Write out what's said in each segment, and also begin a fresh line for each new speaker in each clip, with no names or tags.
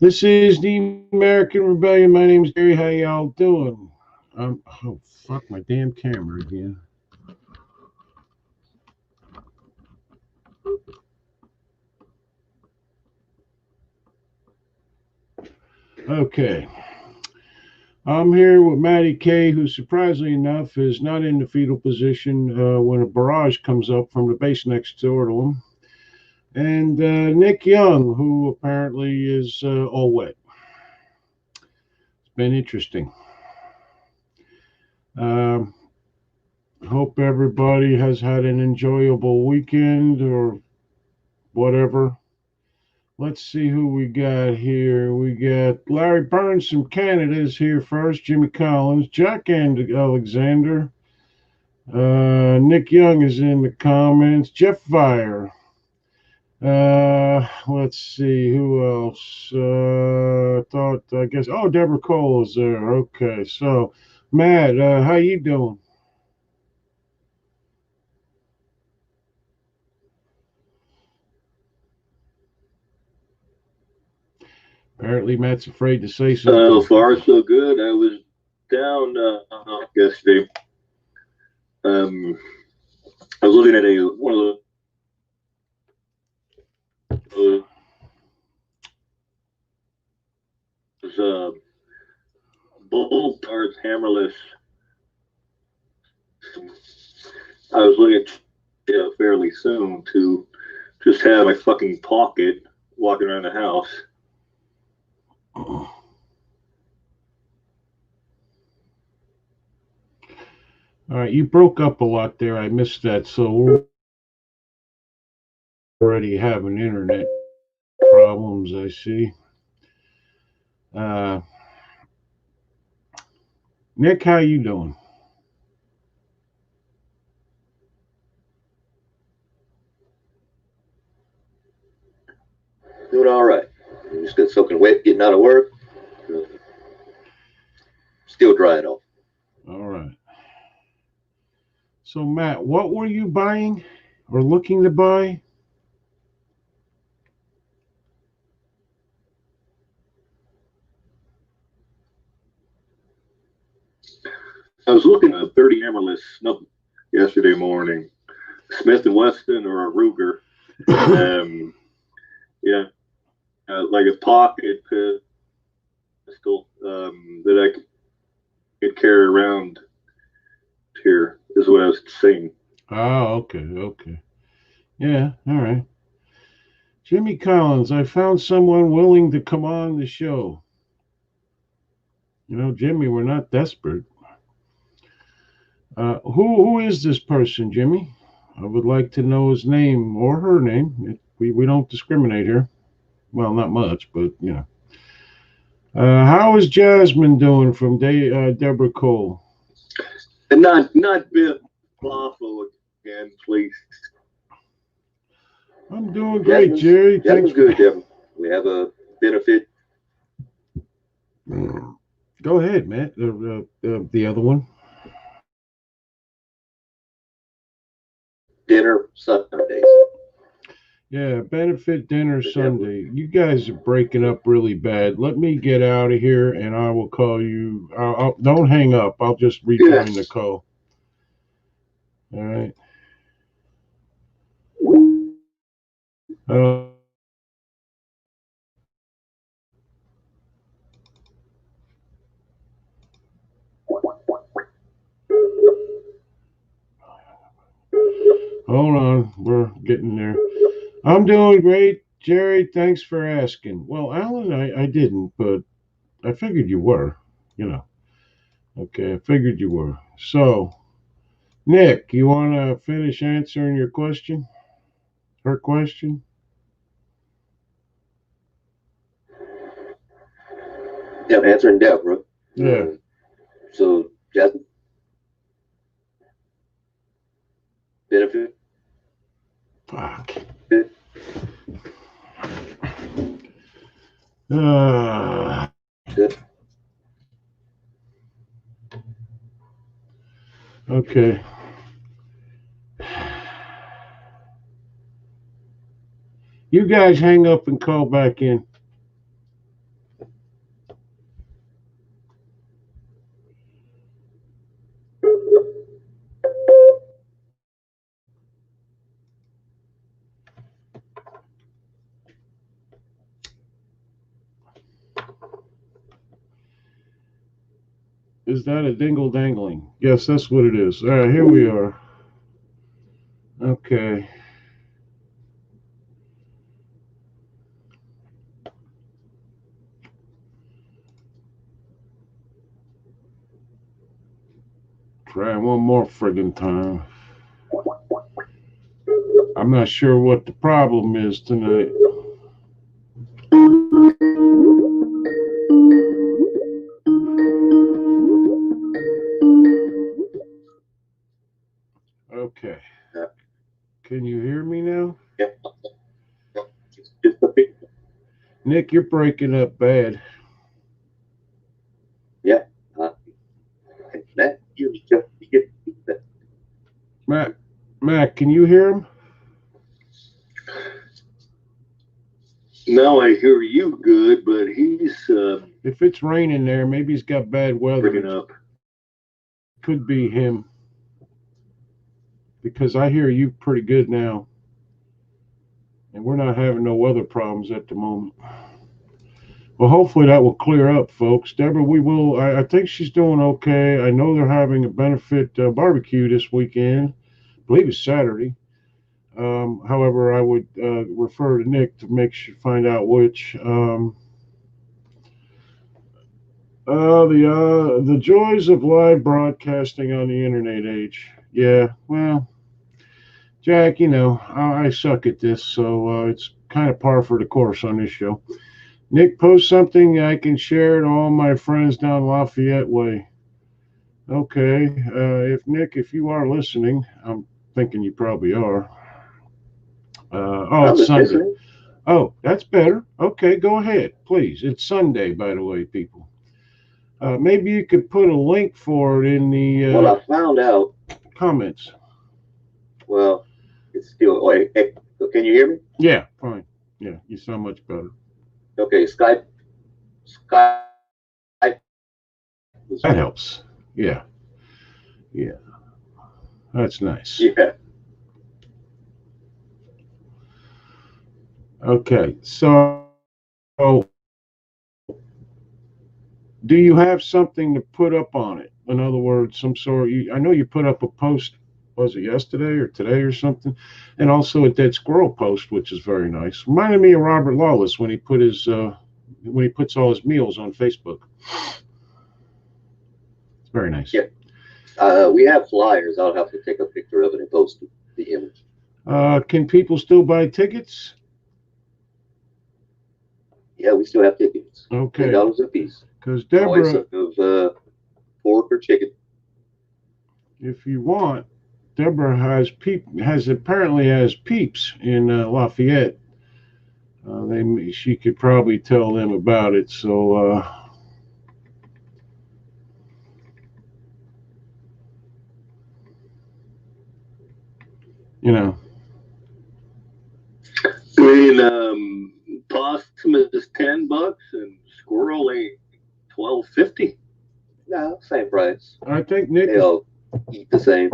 This is the American Rebellion. My name's Gary. How y'all doing? Oh fuck my damn camera again. Okay. I'm here with Matty K, who surprisingly enough is not in the fetal position when a barrage comes up from the base next door to him. And Nick Young, who apparently is all wet. It's been interesting. Um, Hope everybody has had an enjoyable weekend or whatever. Let's see who we got here. We got Larry Burns from Canada is here first. Jimmy Collins, Jack and Alexander. Nick Young is in the comments. Jeff Vire. Let's see who else. Thought I guess. Oh, Deborah Cole is there. Okay, so Matt, how you doing? Apparently, Matt's afraid to say
So
something.
far, so good. I was down yesterday. Um, I was looking at a one of those bolt cards, hammerless. I was looking at fairly soon to just have my fucking pocket walking around the house.
All right, you broke up a lot there. I missed that. So we're already having internet problems, I see. Uh, Nick, how you doing?
Doing all right. I just got soaking wet getting out of work. Uh, Still drying off.
All right. So Matt, what were you buying or looking to buy?
I was looking at a 30 hammerless snuff yesterday morning. Smith and Wesson or a Ruger. Um, yeah, like a pocket pistol that I could carry around here is what I was saying.
Oh, okay, okay. Yeah, all right. Jimmy Collins, I found someone willing to come on the show. Jimmy, we're not desperate. Who is this person, Jimmy? I would like to know his name or her name. We don't discriminate here. Well, not much, but you know. How is Jasmine doing from Deborah Cole?
And not Biff Buffalo again, please.
I'm doing great, Jerry. Thanks.
Jasmine's good, Devin. We have a benefit
Go ahead, Matt. The other one.
dinner Sundays.
Yeah, benefit dinner Sunday. You guys are breaking up really bad. Let me get out of here, and I will call you. Don't hang up. I'll just rejoin the call. All right. Uh, Hold on. We're getting there. I'm doing great, Jerry. Thanks for asking. Well, Alan, I didn't, but I figured you were. You know. Okay, I figured you were. So, Nick, you want to finish answering your question? Her question?
Yeah, answering Deborah.
Yeah.
So Jasmine, benefit.
Fuck. Uh, okay. You guys hang up and call back in. Is that a dingle dangling? Yes, that's what it is. All right, here we are. Okay. Try one more friggin' time. I'm not sure what the problem is tonight. Okay. Can you hear me now?
Yeah.
Nick, you're breaking up bad.
Yeah.
Matt, can you hear him?
Now I hear you good, but he's
If it's raining there, maybe he's got bad weather.
breaking up.
Could be him. Because I hear you pretty good now. And we're not having no weather problems at the moment. Well, hopefully that will clear up, folks. Deborah, we will. I think she's doing okay. I know they're having a benefit barbecue this weekend. I believe it's Saturday. However, I would refer to Nick to find out which. The joys of live broadcasting on the internet age. Yeah, well, Jack, I suck at this, so it's kind of par for the course on this show. Nick, post something I can share to all my friends down Lafayette Way. Okay, if you are listening, I'm thinking you probably are. It's Sunday.
Listening.
Oh, that's better. Okay, go ahead, please. It's Sunday, by the way, people. Maybe you could put a link for it in the
well, I found out
comments.
Well, it's still. Wait, hey, can you hear me?
Yeah, fine. Yeah, you sound much better.
Okay, Skype.
That helps. Yeah. That's nice.
Yeah.
Okay, so do you have something to put up on it? In other words, some sort. I know you put up a post. Was it yesterday or today or something? And also a dead squirrel post, which is very nice. Reminded me of Robert Lawless when he puts all his meals on Facebook. It's very nice.
Yeah. We have flyers. I'll have to take a picture of it and post the image.
Can people still buy tickets?
Yeah, we still have tickets.
Okay.
$10 a piece.
Because Deborah,
of pork or chicken.
If you want, Deborah apparently has peeps in Lafayette. She could probably tell them about it. So,
I mean, possum is $10 and squirrel ain't $12.50. No, same price.
I think Nick.
They all eat the same.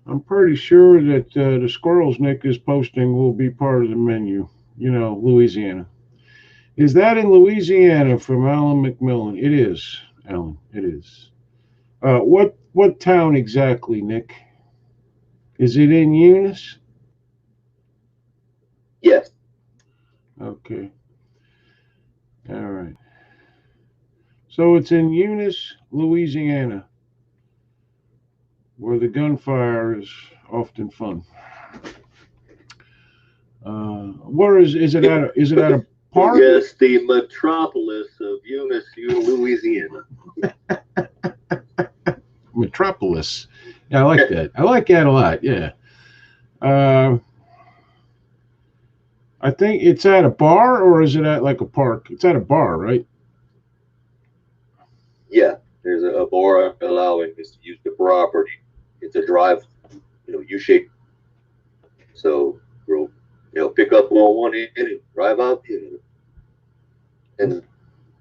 I'm pretty sure that the squirrels Nick is posting will be part of the menu. Louisiana. Is that in Louisiana from Alan McMillan? It is, Alan. It is. What town exactly, Nick? Is it in Eunice?
Yes.
Okay. All right. So it's in Eunice, Louisiana, where the gunfire is often fun. Where is it at? Is it at a park?
Yes, the metropolis of Eunice, Louisiana.
Metropolis. Yeah, I like that. I like that a lot. Yeah. I think it's at a bar, or is it at like a park? It's at a bar, right?
Yeah, there's a bar allowing us to use the property. It's a drive, U-shaped. So we'll pick up on one end and drive out the other. And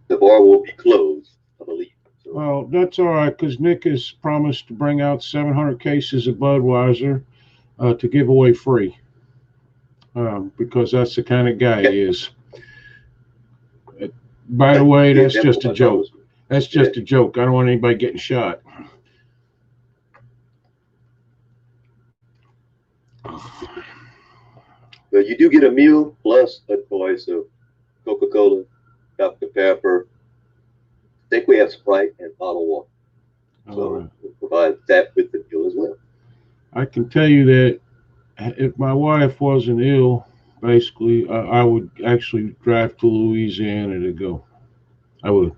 the bar will be closed, I believe. So,
well, that's all right, because Nick has promised to bring out 700 cases of Budweiser to give away free. Because that's the kind of guy he is. By the way, that's just a joke. That's just a joke. I don't want anybody getting shot.
But you do get a meal plus a choice of Coca-Cola, Dr. Pepper. I think we have Sprite and bottled water. So we'll provide that with the meal as well.
I can tell you that if my wife wasn't ill, basically, I would actually drive to Louisiana to go. I would.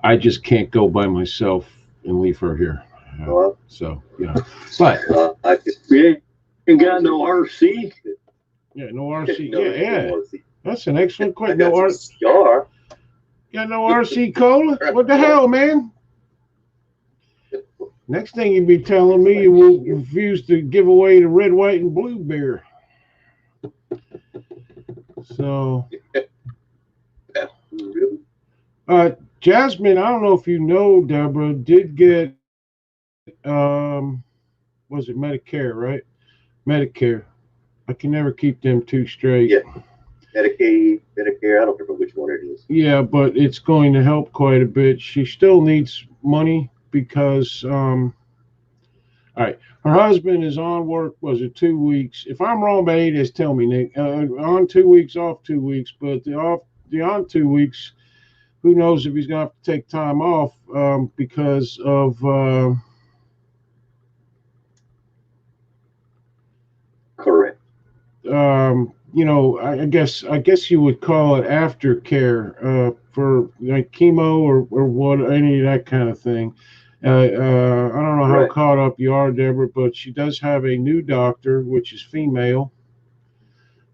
I just can't go by myself and leave her here. So, but
we ain't got no RC.
Yeah, no RC.
No,
yeah.
RC.
That's an excellent question.
No RC.
Yeah, no RC cola. What the hell, man? Next thing you'd be telling me you will refuse to give away the red, white, and blue beer. So, Jasmine, I don't know if you know, Deborah did get, was it Medicare, right? Medicare. I can never keep them two straight.
Yeah. Medicaid, Medicare, I don't remember which one it is.
Yeah, but it's going to help quite a bit. She still needs money because, all right, her husband is on work, was it 2 weeks? If I'm wrong about it, just tell me, Nick. On 2 weeks, off 2 weeks, but the on 2 weeks, who knows if he's going to have to take time off because of
correct.
I guess you would call it aftercare for like chemo or what, any of that kind of thing. I don't know how caught up you are, Deborah, but she does have a new doctor, which is female,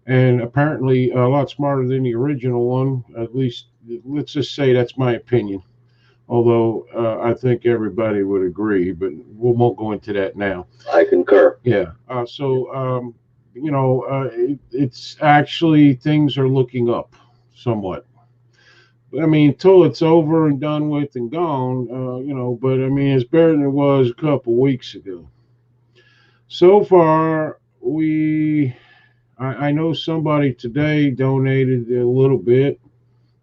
and apparently a lot smarter than the original one. At least, let's just say that's my opinion. Although I think everybody would agree, but we won't go into that now.
I concur.
Yeah. It's actually things are looking up somewhat. I mean, until it's over and done with and gone, but I mean, it's better than it was a couple weeks ago. So far, I know somebody today donated a little bit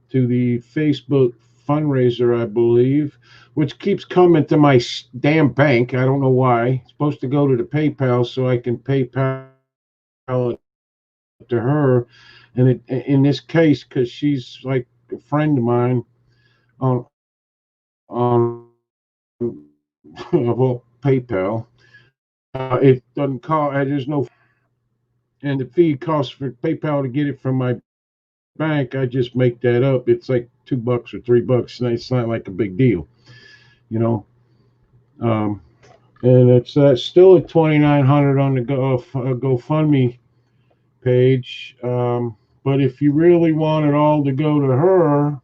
to the Facebook fundraiser, I believe, which keeps coming to my damn bank. I don't know why. It's supposed to go to the PayPal so I can PayPal it to her. And in this case, because she's like a friend of mine of PayPal, it doesn't cost. There's no, and the fee costs for PayPal to get it from my bank. I just make that up. It's like $2 or $3, and it's not like a big deal, you know. And it's still at 2,900 on the GoFundMe page. But if you really want it all to go to her,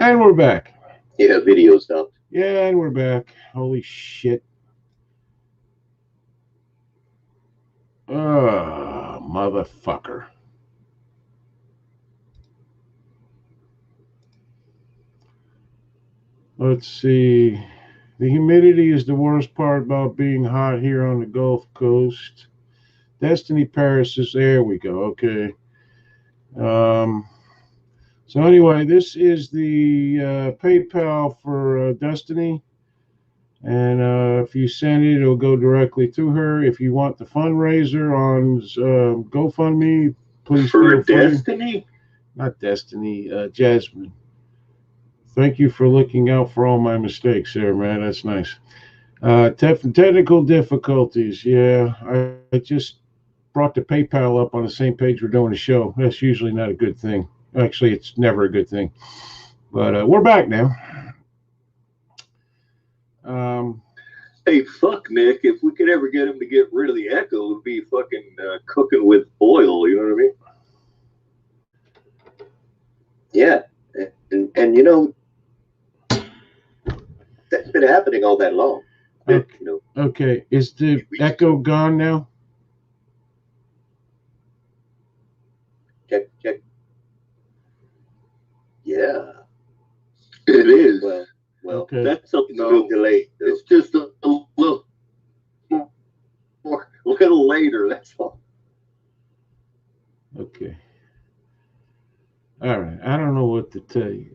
and we're back.
Yeah, video stopped.
Yeah, and we're back. Holy shit. Motherfucker. Let's see. The humidity is the worst part about being hot here on the Gulf Coast. Destiny Paris is there. We go. Okay. So anyway, this is the PayPal for Destiny, and if you send it, it'll go directly to her. If you want the fundraiser on GoFundMe, please
for Destiny.
Not Destiny, Jasmine. Thank you for looking out for all my mistakes there, man. That's nice. Technical difficulties. Yeah, I just brought the PayPal up on the same page we're doing the show. That's usually not a good thing. Actually, it's never a good thing. But we're back now.
Hey, fuck Nick. If we could ever get him to get rid of the echo, it'd be fucking cooking with oil. You know what I mean?
Yeah, and you know that's been happening all that long.
Okay.
You know,
Okay. Is the echo gone now?
check. Yeah.
It is.
Well,
Okay.
That's a
no delay.
It's just a little later. That's all.
Okay. All right. I don't know what to tell you.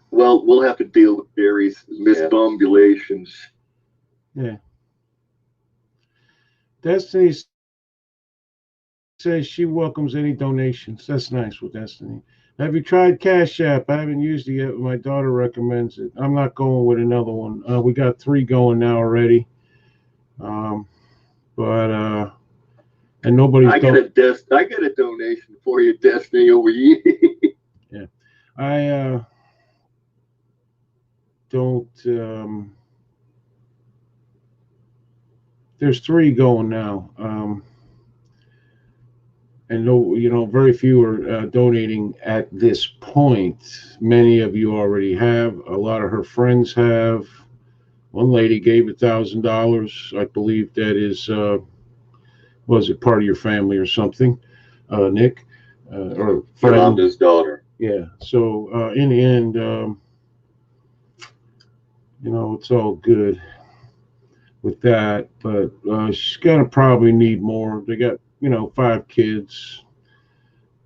Well, we'll have to deal with Barry's misbumbulations.
Yeah. Destiny says she welcomes any donations. That's nice with Destiny. Have you tried Cash App? I haven't used it yet, but my daughter recommends it. I'm not going with another one. We got 3 going now already. But and nobody's
I got a donation for you, Destiny, over you.
Yeah. I don't there's 3 going now. And no, very few are donating at this point. Many of you already have. A lot of her friends have. One lady gave $1,000. I believe that is, was it part of your family or something, Nick, or friend?
Yolanda's daughter.
Yeah. So in the end, it's all good with that. But she's gonna probably need more. They got 5 kids.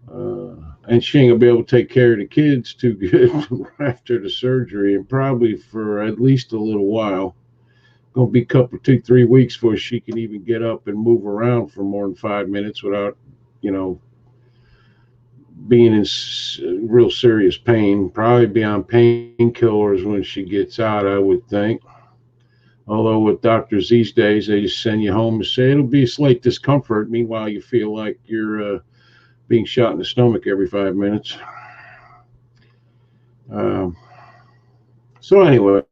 And she ain't gonna be able to take care of the kids too good after the surgery, and probably for at least a little while. Gonna be a couple, 2-3 weeks before she can even get up and move around for more than 5 minutes without, being in real serious pain. Probably be on painkillers when she gets out, I would think. Although with doctors these days, they just send you home and say it'll be a slight discomfort. Meanwhile, you feel like you're being shot in the stomach every 5 minutes. So anyway,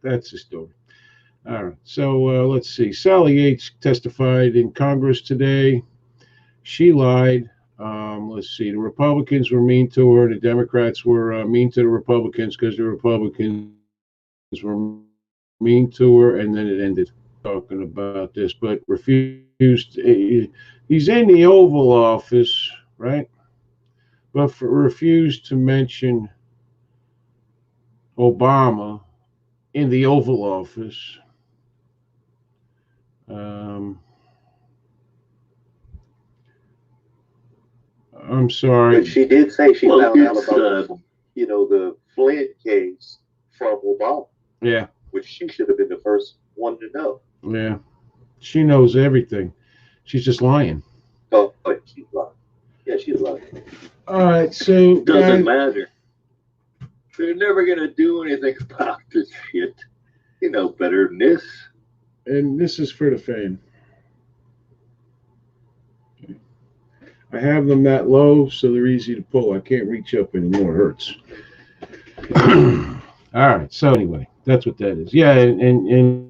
that's the story. All right. So let's see. Sally Yates testified in Congress today. She lied. Let's see. The Republicans were mean to her. The Democrats were mean to the Republicans because the Republicans were mean to her, and then it ended talking about this, but refused. He's in the Oval Office, right? But refused to mention Obama in the Oval Office. I'm sorry.
But she did say she found out about the Flynn case from Obama.
Yeah.
Which she should have been the first one to know.
Yeah. She knows everything. She's just lying.
Oh, but she's lying. Yeah, she's lying.
All right, so
doesn't matter. They're never gonna do anything about this shit. You know better than this.
And this is for the fan. I have them that low, so they're easy to pull. I can't reach up anymore. It hurts. All right. So anyway, that's what that is. Yeah, and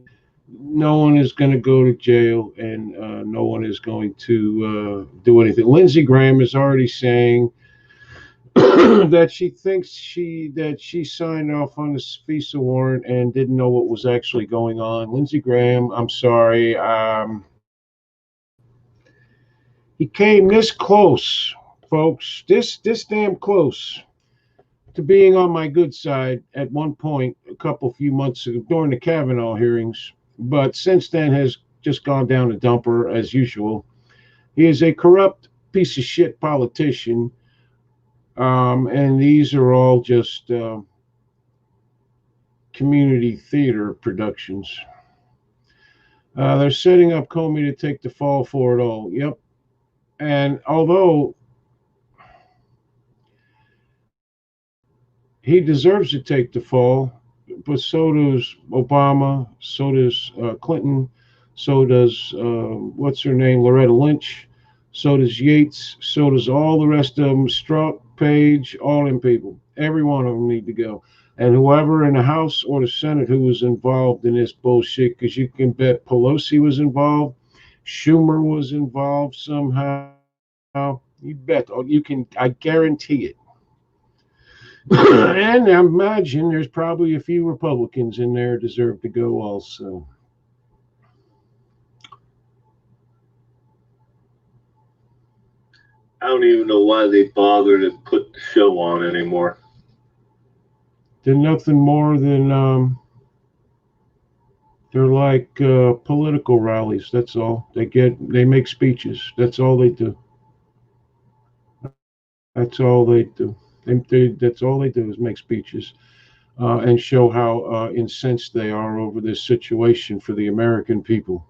no one is going to go to jail, and no one is going to do anything. Lindsey Graham is already saying that she thinks she signed off on this FISA warrant and didn't know what was actually going on. Lindsey Graham, I'm sorry. He came this close, folks, this damn close to being on my good side at one point, few months ago during the Kavanaugh hearings, but since then has just gone down the dumper as usual. He is a corrupt piece of shit politician, and these are all just community theater productions. They're setting up Comey to take the fall for it all. Yep. And although he deserves to take the fall, but so does Obama, so does Clinton, so does, what's her name, Loretta Lynch, so does Yates, so does all the rest of them, Strzok, Page, all them people. Every one of them need to go. and whoever in the House or the Senate who was involved in this bullshit, because you can bet Pelosi was involved, Schumer was involved somehow. You bet. Oh, I guarantee it. And I imagine there's probably a few Republicans in there deserve to go also.
I don't even know why they bother to put the show on anymore.
They're nothing more than they're like political rallies. That's all. They make speeches. That's all they do. That's all they do. That's all they do is make speeches and show how incensed they are over this situation for the American people.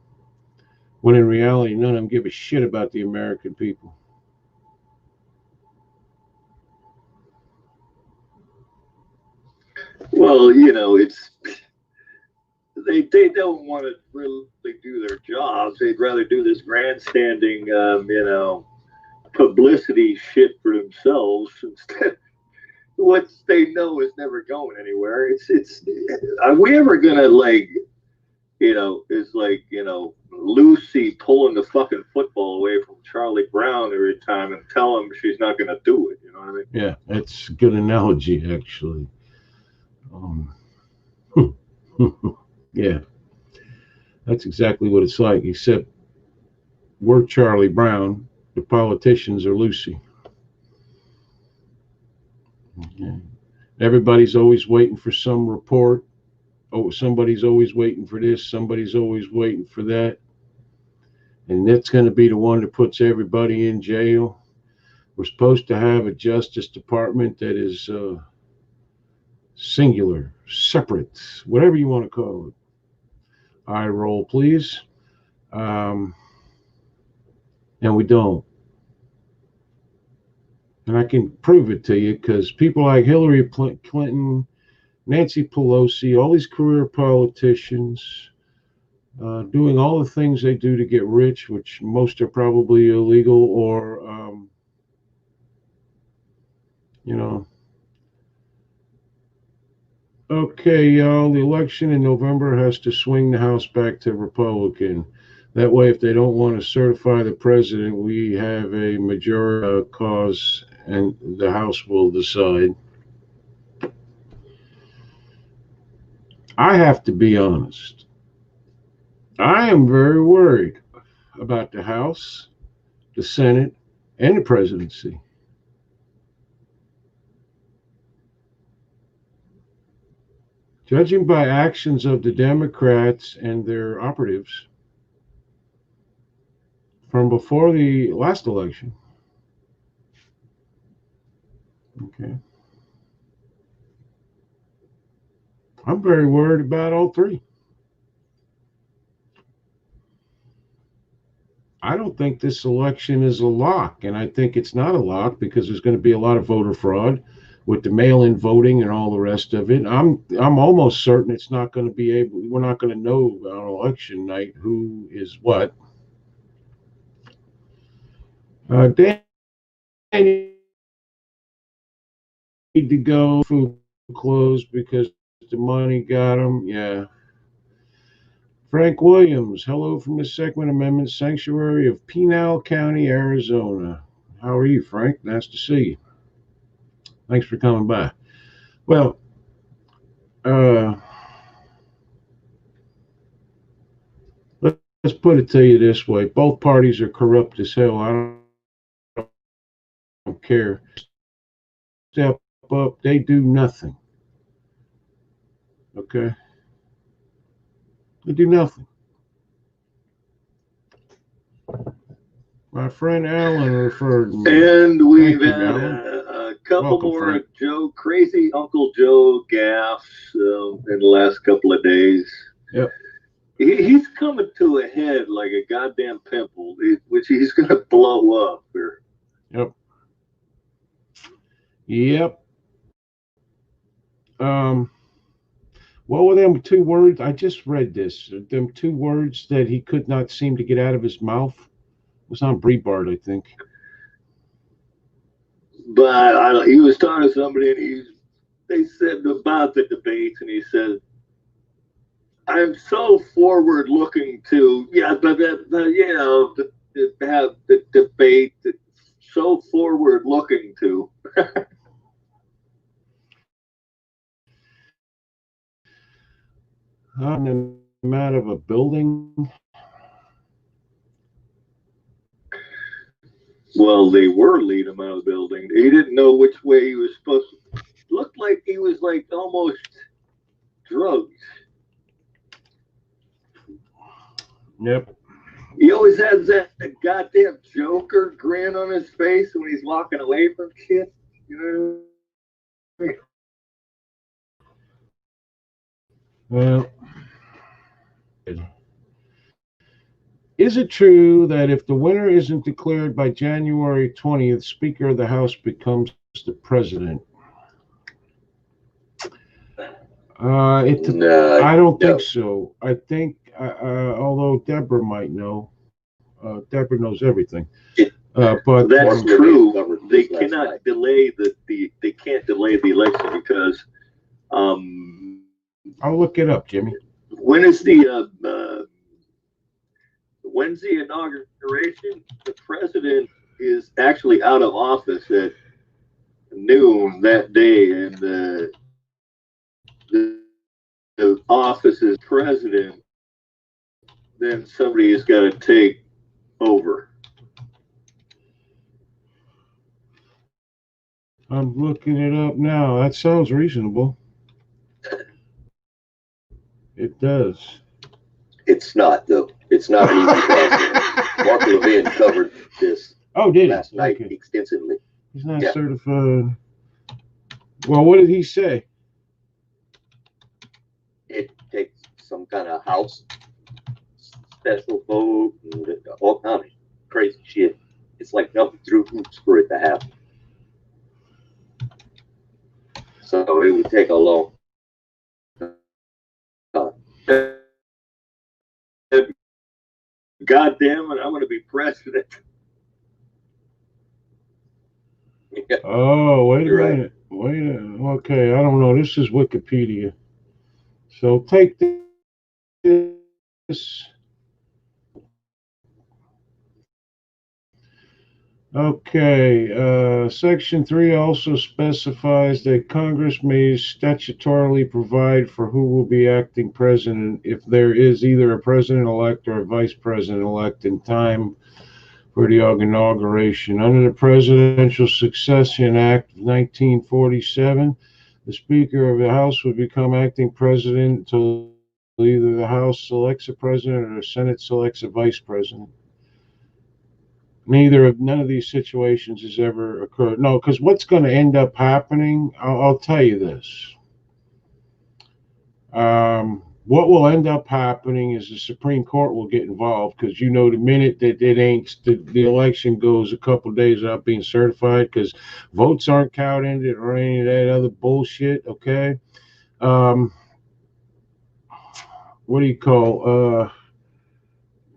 When in reality, none of them give a shit about the American people.
Well, it's they don't want to really do their jobs. They'd rather do this grandstanding, publicity shit for themselves instead. What they know is never going anywhere. It's are we ever gonna it's like Lucy pulling the fucking football away from Charlie Brown every time and tell him she's not gonna do it. You know what I mean?
Yeah, it's a good analogy actually. Um, yeah, that's exactly what it's like. Except we're Charlie Brown, the politicians are Lucy. Okay. Everybody's always waiting for some report. Oh, somebody's always waiting for this. Somebody's always waiting for that. And that's going to be the one that puts everybody in jail. We're supposed to have a Justice Department that is singular, separate, whatever you want to call it. Eye roll, please. Um, and we don't. And I can prove it to you because people like Hillary Clinton, Nancy Pelosi, all these career politicians, doing all the things they do to get rich, which most are probably illegal or, you know. Okay, y'all, the election in November has to swing the House back to Republican. That way, if they don't want to certify the president, we have a majority cause and the House will decide. I have to be honest. I am very worried about the House, the Senate, and the presidency. Judging by actions of the Democrats and their operatives from before the last election. Okay. I'm very worried about all three. I don't think this election is a lock, and I think it's not a lock because there's going to be a lot of voter fraud with the mail-in voting and all the rest of it. I'm almost certain it's not going to be able. We're not going to know on election night who is what. Dan need to go. Food closed because the money got him. Yeah. Frank Williams, hello from the Second Amendment Sanctuary of Pinal County, Arizona. How are you, Frank? Nice to see you. Thanks for coming by. Well, let's put it to you this way. Both parties are corrupt as hell. I don't care. Step up, they do nothing. Okay? They do nothing. My friend Alan referred me.
And we've had a couple
Welcome,
more
Frank.
crazy Uncle Joe gaffes in the last couple of days.
Yep.
He's coming to a head like a goddamn pimple, which he's going to blow up here.
Yep. Yep. What were them two words? I just read this. Them two words that he could not seem to get out of his mouth. It was on Breitbart, I think.
But he was talking to somebody, and they said about the debates, and he said, "I'm so forward looking to have the debate. So forward looking to."
I'm out of a building.
Well, they were leading him out of the building. He didn't know which way he was supposed to. Looked like he was like almost drugged.
Yep.
He always has that goddamn Joker grin on his face when he's walking away from shit. You know what I mean?
Well, is it true that if the winner isn't declared by January 20th, Speaker of the House becomes the president?
No,
I don't
no.
think so. I think, although Deborah might know, Deborah knows everything. But
that's true. They cannot delay they can't delay the election because
I'll look it up, Jimmy.
When is when's the inauguration? The president is actually out of office at noon that day, and the office is president. Then somebody has got to take over.
I'm looking it up now. That sounds reasonable. It does.
It's not, though. It's not an easy process. Mark Levin covered this last night extensively.
He's not certified. Well, what did he say?
It takes some kind of House special vote and all kind of crazy shit. It's like jumping through hoops for it to happen. So it would take a long time.
God damn it, I'm going to be president.
Yeah. Oh, wait a minute. Okay, I don't know. This is Wikipedia. So take this. Okay, Section 3 also specifies that Congress may statutorily provide for who will be acting president if there is either a president-elect or a vice president-elect in time for the inauguration. Under the Presidential Succession Act of 1947, the Speaker of the House would become acting president until either the House selects a president or the Senate selects a vice president. None of these situations has ever occurred. No, because what's going to end up happening, I'll tell you this. What will end up happening is the Supreme Court will get involved because the minute that the election goes a couple days without being certified because votes aren't counted or any of that other bullshit. Okay. What do you call?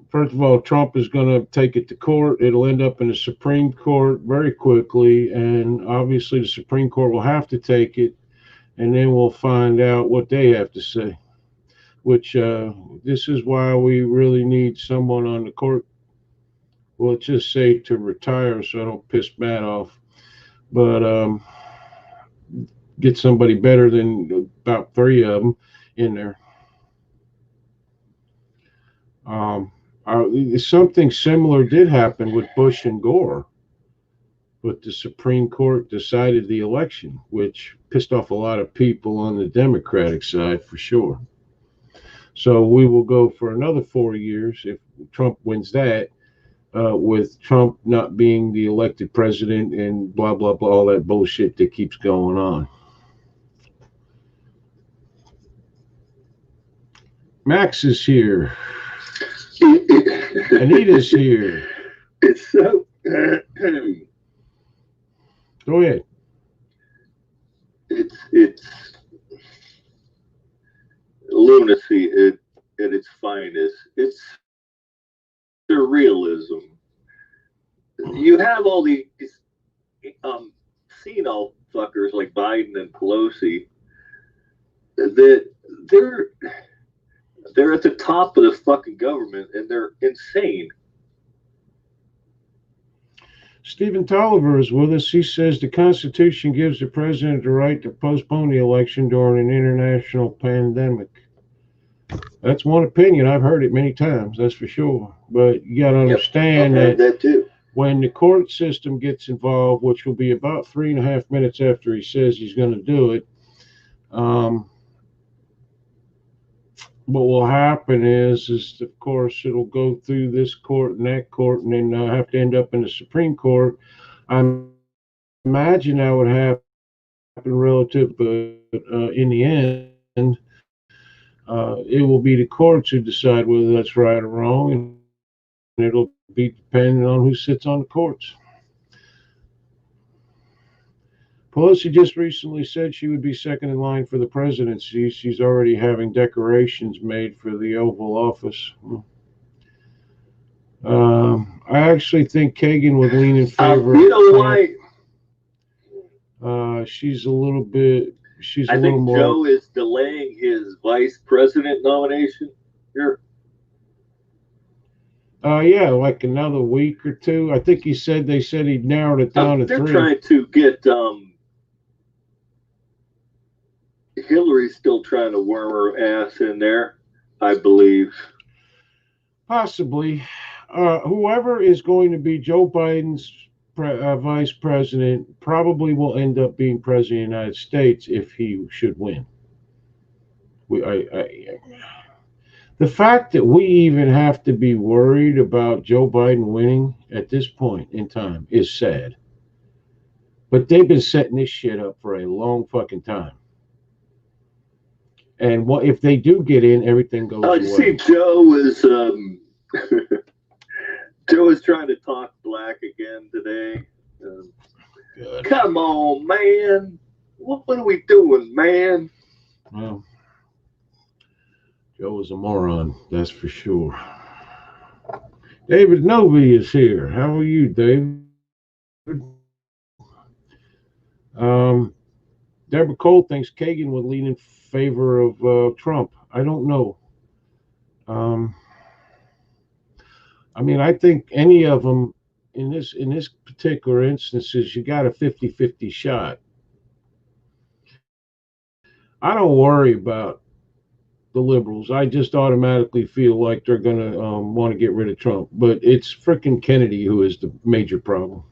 First of all, Trump is going to take it to court. It'll end up in the Supreme Court very quickly, and obviously the Supreme Court will have to take it, and then we'll find out what they have to say. Which this is why we really need someone on the court. Well, let's just say to retire, so I don't piss Matt off, but get somebody better than about 3 of them in there. Something similar did happen with Bush and Gore, but the Supreme Court decided the election, which pissed off a lot of people on the Democratic side for sure. So we will go for another 4 years if Trump wins that, with Trump not being the elected president and blah, blah, blah, all that bullshit that keeps going on. Max is here. Anita's here.
It's so.
Go ahead.
It's lunacy at its finest. It's surrealism. You have all these senile fuckers like Biden and Pelosi, that they're at the top of the fucking government and they're insane.
Stephen Tolliver is with us. He says the Constitution gives the president the right to postpone the election during an international pandemic. That's one opinion. I've heard it many times, that's for sure. But you got to understand
that too.
When the court system gets involved, which will be about 3.5 minutes after he says he's going to do it, what will happen is of course it'll go through this court and that court, and then have to end up in the Supreme Court. I imagine that would happen relative, but in the end, it will be the courts who decide whether that's right or wrong, and it'll be dependent on who sits on the courts. Pelosi just recently said she would be second in line for the presidency. She's already having decorations made for the Oval Office. I actually think Kagan would lean in favor.
You know why?
She's a little bit.
I think Joe is delaying his vice president nomination here.
Yeah, like another week or two. I think they said he'd narrowed it down to 3.
They're trying to get Hillary's still trying to worm her ass in there, I believe.
Possibly. Whoever is going to be Joe Biden's vice president probably will end up being president of the United States if he should win. The fact that we even have to be worried about Joe Biden winning at this point in time is sad. But they've been setting this shit up for a long fucking time. And what if they do get in, everything goes away.
See, Joe is trying to talk black again today. Come on, man. What are we doing, man?
Well, Joe is a moron, that's for sure. David Novy is here. How are you, David? Deborah Cole thinks Kagan would lean in favor of Trump. I don't know. I mean, I think any of them in this particular instances, you got a 50-50 shot. I don't worry about the liberals. I just automatically feel like they're going to want to get rid of Trump. But it's frickin' Kennedy who is the major problem.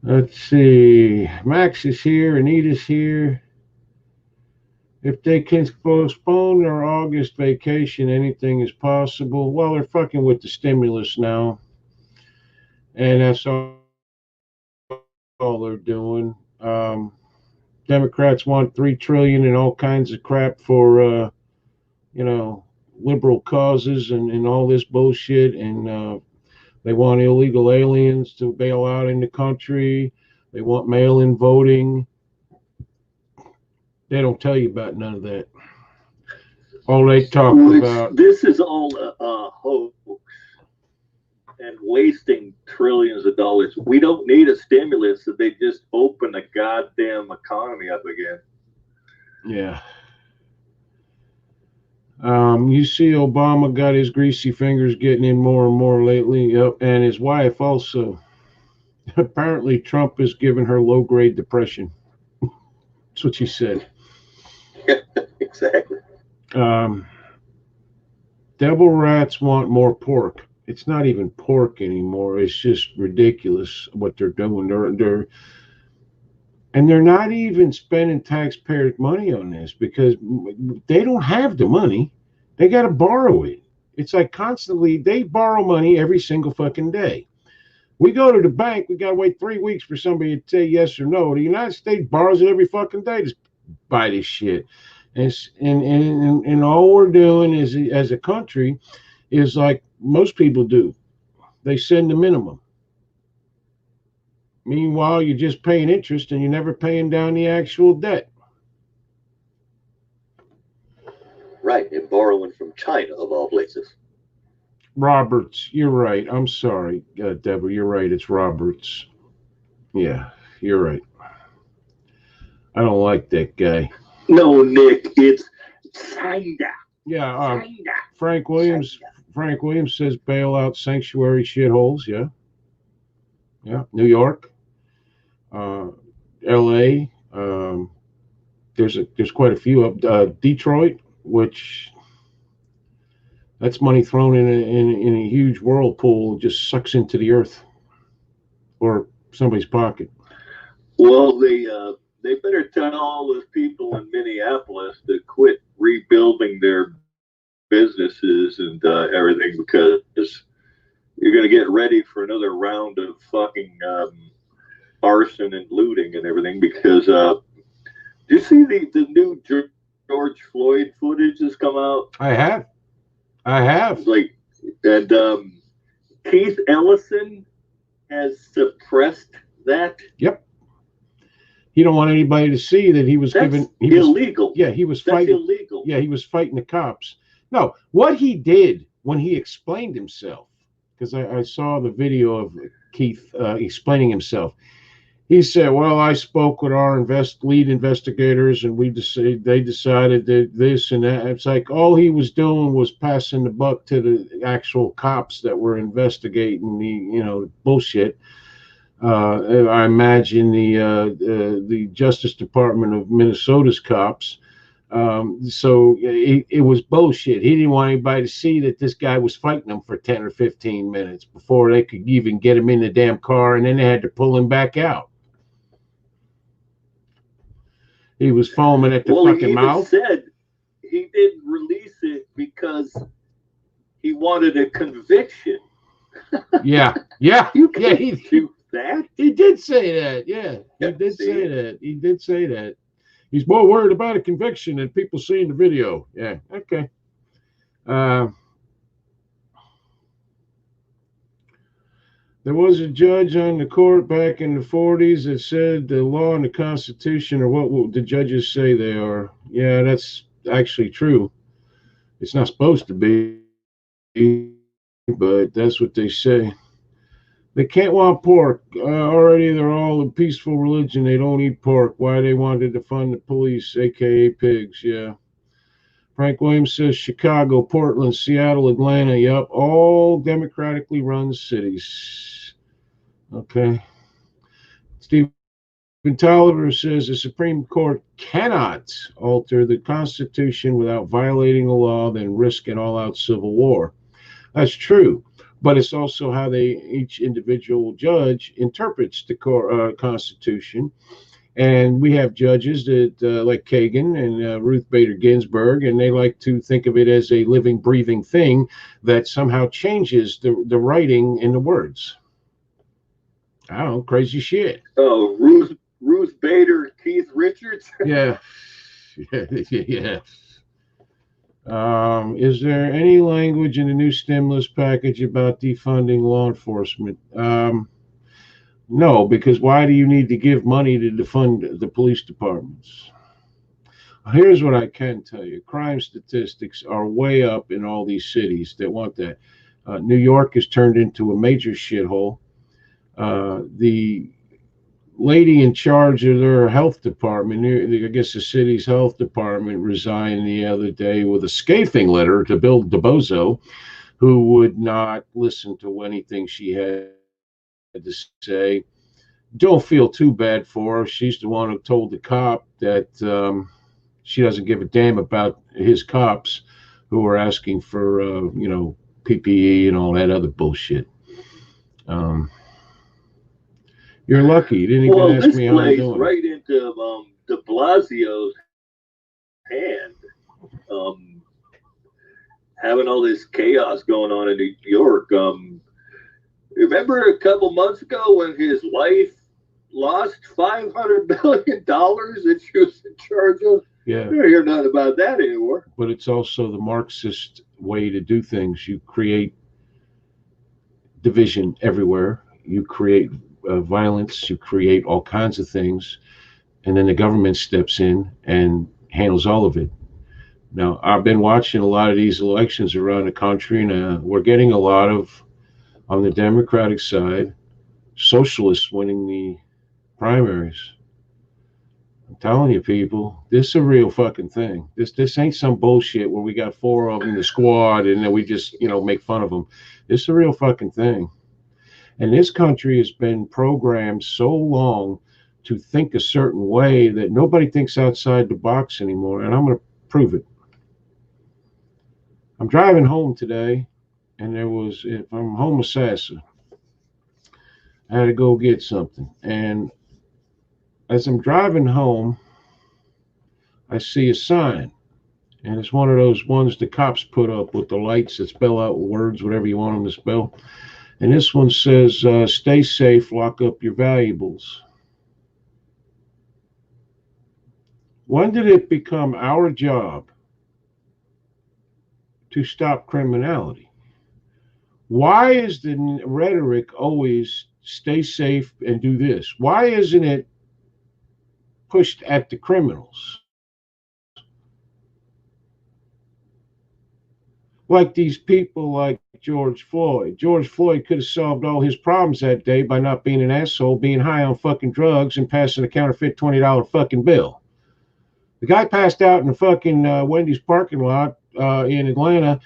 Let's see. Max is here. Anita's here. If they can postpone their August vacation, anything is possible. Well, they're fucking with the stimulus now. And that's all they're doing. Democrats want $3 trillion and all kinds of crap for, liberal causes and all this bullshit. And they want illegal aliens to bail out in the country. They want mail-in voting. They don't tell you about none of that. All they talk about.
This is all a hoax and wasting trillions of dollars. We don't need a stimulus if they just open the goddamn economy up again.
Yeah. You see Obama got his greasy fingers getting in more and more lately. Yep. And his wife also. Apparently Trump is giving her low-grade depression. That's what she said.
Exactly.
Devil rats want more pork. It's not even pork anymore. It's just ridiculous what they're doing. They're not even spending taxpayers' money on this because they don't have the money. They got to borrow it. It's like constantly they borrow money every single fucking day. We go to the bank, we got to wait 3 weeks for somebody to say yes or no. The United States borrows it every fucking day to buy this shit. And all we're doing is, as a country, is like most people do. They send the minimum. Meanwhile, you're just paying interest and you're never paying down the actual debt.
Right, and borrowing from China, of all places.
Roberts, you're right. I'm sorry, Deborah, you're right. It's Roberts. Yeah. You're right. I don't like that guy.
No, Nick, it's China.
Yeah,
China.
Frank Williams. Frank Williams says bailout sanctuary shitholes. Yeah, yeah. New York, L.A. There's quite a few up. Detroit, which that's money thrown in a huge whirlpool, and just sucks into the earth or somebody's pocket.
Well, they better tell all those people in Minneapolis to quit rebuilding their businesses and everything, because you're going to get ready for another round of fucking arson and looting and everything. Because do you see the new George Floyd footage that's come out?
I have.
Like, and Keith Ellison has suppressed that.
Yep. He don't want anybody to see that he was
That's
given.
illegal.
He was
That's
fighting.
illegal.
Yeah, he was fighting the cops. No, what he did when he explained himself, because I saw the video of Keith explaining himself. He said, "Well, I spoke with our lead investigators, and they decided that this and that." It's like all he was doing was passing the buck to the actual cops that were investigating the bullshit. I imagine the Justice Department of Minnesota's cops. So it was bullshit. He didn't want anybody to see that this guy was fighting them for 10 or 15 minutes before they could even get him in the damn car, and then they had to pull him back out. He was foaming at the fucking mouth.
He said he didn't release it because he wanted a conviction.
Yeah.
You can't do that.
He did say that. Yeah, he did say that. He's more worried about a conviction than people seeing the video. Yeah, okay. There was a judge on the court back in the 40s that said the law and the Constitution are what the judges say they are. Yeah, that's actually true. It's not supposed to be, but that's what they say. They can't want pork. Already they're all a peaceful religion. They don't eat pork. Why they wanted to fund the police, a.k.a. pigs, yeah. Frank Williams says Chicago, Portland, Seattle, Atlanta, yep, all democratically run cities. Okay. Stephen Tolliver says the Supreme Court cannot alter the Constitution without violating the law, then risk an all-out civil war. That's true. But it's also how each individual judge interprets the Constitution. And we have judges that like Kagan and Ruth Bader Ginsburg, and they like to think of it as a living, breathing thing that somehow changes the writing in the words. I don't know, crazy shit.
Oh, Ruth Bader, Keith Richards?
Yeah. Is there any language in the new stimulus package about defunding law enforcement? No, because why do you need to give money to defund the police departments? Here's what I can tell you. Crime statistics are way up in all these cities that want that. New York has turned into a major shithole. The lady in charge of their health department, I guess the city's health department, resigned the other day with a scathing letter to Bill DeBozo, who would not listen to anything she had to say. Don't feel too bad for her. She's the one who told the cop that she doesn't give a damn about his cops who are asking for, PPE and all that other bullshit. You're lucky. You didn't even ask me how I'm doing.
Right into de Blasio's hand. Having all this chaos going on in New York. Remember a couple months ago when his wife lost $500 million that she was in charge of?
Yeah.
You don't hear nothing about that anymore.
But it's also the Marxist way to do things. You create division everywhere. You create violence. You create all kinds of things. And then the government steps in and handles all of it. Now, I've been watching a lot of these elections around the country, and we're getting a lot of, on the Democratic side, socialists winning the primaries. I'm telling you, people, this is a real fucking thing. This ain't some bullshit where we got 4 of them in the squad and then we just make fun of them. This is a real fucking thing. And this country has been programmed so long to think a certain way that nobody thinks outside the box anymore. And I'm going to prove it. I'm driving home today, and I'm home assassin. I had to go get something. And as I'm driving home, I see a sign. And it's one of those ones the cops put up with the lights that spell out words, whatever you want them to spell. And this one says, stay safe, lock up your valuables. When did it become our job to stop criminality? Why is the rhetoric always stay safe and do this? Why isn't it pushed at the criminals? Like these people like George Floyd. George Floyd could have solved all his problems that day by not being an asshole, being high on fucking drugs, and passing a counterfeit $20 fucking bill. The guy passed out in the fucking Wendy's parking lot in Atlanta.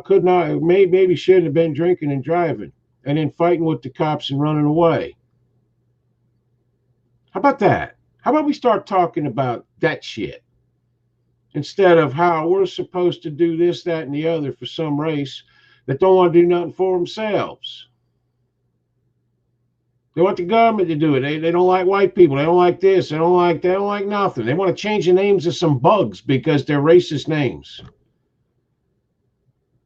Could not, maybe shouldn't have been drinking and driving, and then fighting with the cops and running away. How about that? How about we start talking about that shit instead of how we're supposed to do this, that, and the other for some race that don't want to do nothing for themselves? They want the government to do it. They don't like white people. They don't like this. They don't like nothing. They want to change the names of some bugs because they're racist names.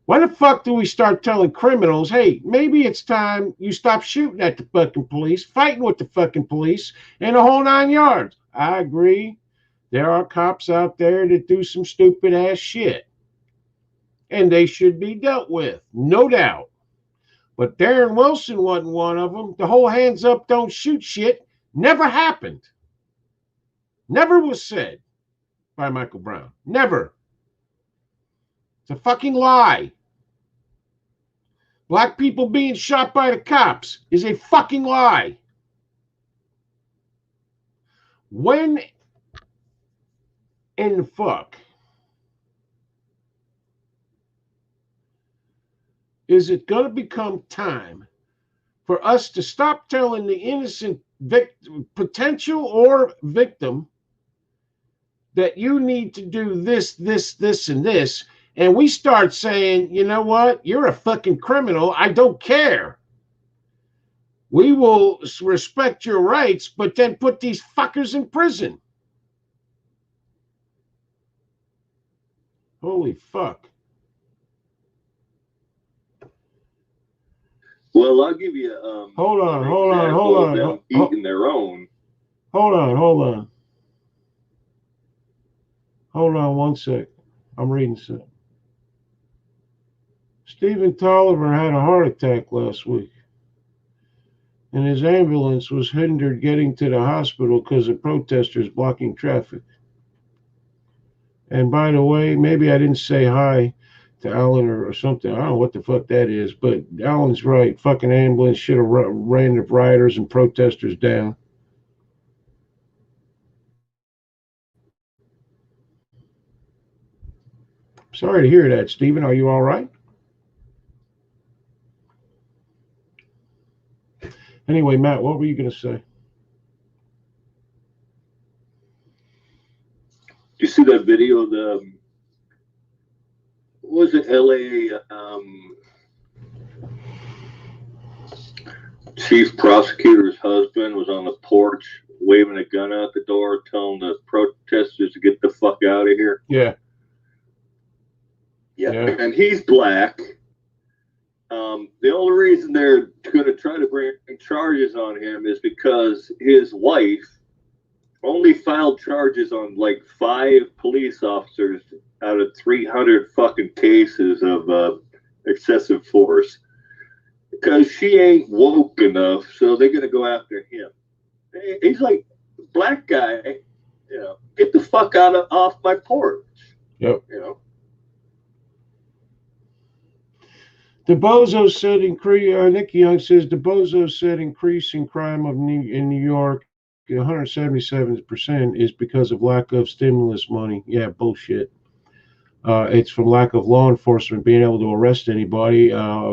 Why the fuck do we start telling criminals, hey, maybe it's time you stop shooting at the fucking police, fighting with the fucking police, and the whole 9 yards? I agree. There are cops out there that do some stupid ass shit. And they should be dealt with, no doubt. But Darren Wilson wasn't one of them. The whole hands up, don't shoot shit never happened. Never was said by Michael Brown. Never. It's a fucking lie. Black people being shot by the cops is a fucking lie. When in the fuck is it going to become time for us to stop telling the innocent potential or victim that you need to do this, and this, and we start saying, you know what, you're a fucking criminal, I don't care. We will respect your rights, but then put these fuckers in prison. Holy fuck.
Well, I'll give you
hold on.
Eating their own.
Hold on 1 sec. I'm reading something. Stephen Tolliver had a heart attack last week, and his ambulance was hindered getting to the hospital because of protesters blocking traffic. And by the way, maybe I didn't say hi to Alan or something. I don't know what the fuck that is, but Alan's right. Fucking ambulance should have ran the rioters and protesters down. Sorry to hear that, Stephen. Are you all right? Anyway, Matt, what were you going to say?
You see that video of the, what was it, LA chief prosecutor's husband was on the porch waving a gun out the door, telling the protesters to get the fuck out of here?
Yeah.
And he's black. The only reason they're going to try to bring charges on him is because his wife only filed charges on like 5 police officers out of 300 fucking cases of excessive force, because she ain't woke enough, so they're going to go after him. He's like, black guy, get the fuck off my porch.
Yep. The Bozo said Nick Young says the Bozo said increase in crime in New York 177% is because of lack of stimulus money. Yeah, bullshit. It's from lack of law enforcement being able to arrest anybody,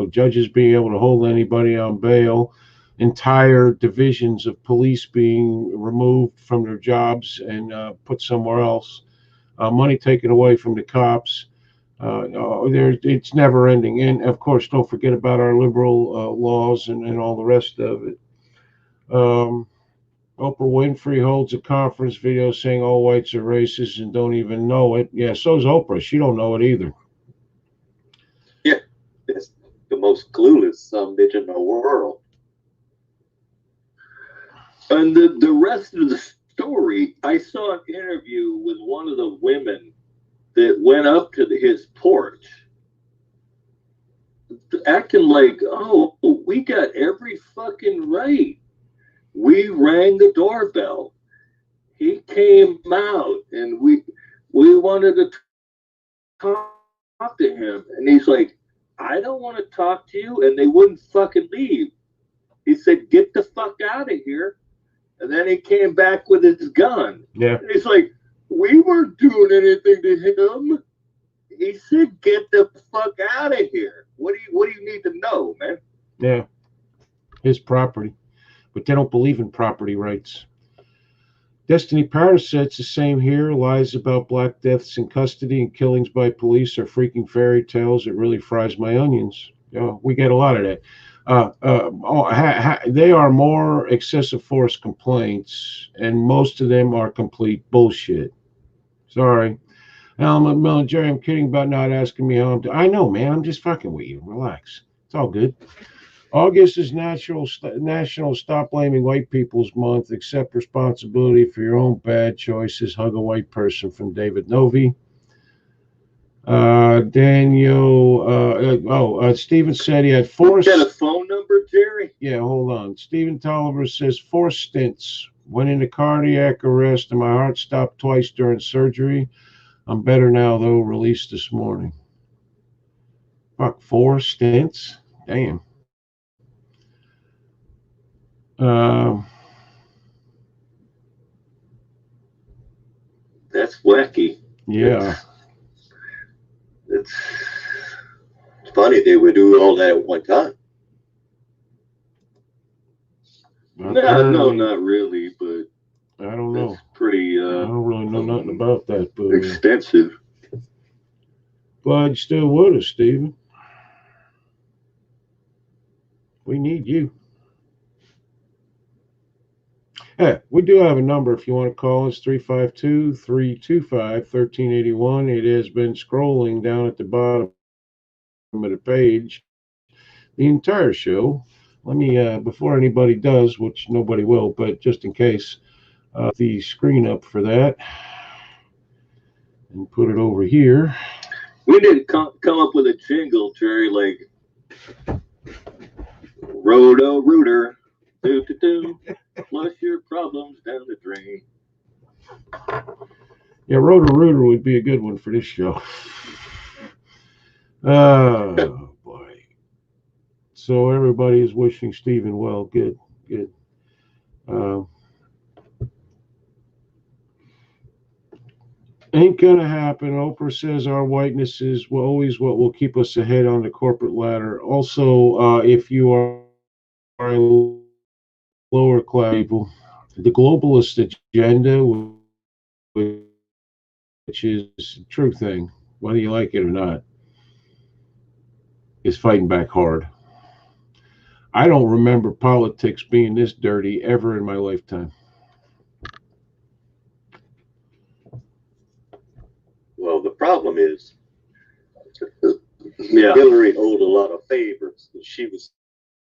judges being able to hold anybody on bail, entire divisions of police being removed from their jobs and put somewhere else, money taken away from the cops. It's never ending. And of course, don't forget about our liberal laws and all the rest of it. Oprah Winfrey holds a conference video saying all whites are racist and don't even know it. Yeah, so's Oprah. She don't know it either.
Yeah, it's the most clueless bitch in the world.
And the rest of the story, I saw an interview with one of the women that went up to his porch, acting like, oh, we got every fucking right. We rang the doorbell. He came out, and we wanted to talk to him, and he's like, I don't want to talk to you, and they wouldn't fucking leave. He said, get the fuck out of here. And then he came back with his gun.
Yeah.
And he's like, we weren't doing anything to him. He said, get the fuck out of here. What do you need to know, man?
Yeah. His property. But they don't believe in property rights. Destiny Paris said it's the same here. Lies about black deaths in custody and killings by police are freaking fairy tales. It really fries my onions. We get a lot of that. They are more excessive force complaints, and most of them are complete bullshit. Sorry. Alan McMillan, Jerry, I'm kidding about not asking me how I'm doing. I know, man. I'm just fucking with you. Relax. It's all good. August is National Stop Blaming White People's Month. Accept responsibility for your own bad choices. Hug a white person from David Novi. Stephen said he had four.
You got a phone number, Jerry?
Yeah, hold on. Stephen Tolliver says 4 stents. Went into cardiac arrest and my heart stopped twice during surgery. I'm better now, though. Released this morning. Fuck, 4 stents? Damn.
That's wacky.
Yeah.
It's funny they would do all that at one time.
No, not really, but
I don't know.
It's pretty.
I don't really know nothing about that, but
extensive.
Glad you're still with us, Stephen. We need you. Hey, we do have a number if you want to call us, 352-325-1381. It has been scrolling down at the bottom of the page the entire show. Let me, before anybody does, which nobody will, but just in case, the screen up for that and put it over here.
We didn't come up with a jingle, Jerry, like Roto Rooter. Do. Flush your problems down the drain.
Yeah, Roto Rooter would be a good one for this show. Oh, boy. So everybody is wishing Stephen well. Good. Ain't gonna happen. Oprah says our whiteness is always what will keep us ahead on the corporate ladder. Also, if you are a lower class people, the globalist agenda, which is a true thing, whether you like it or not, is fighting back hard. I don't remember politics being this dirty ever in my lifetime.
Well, the problem is, Hillary owed a lot of favors, and she was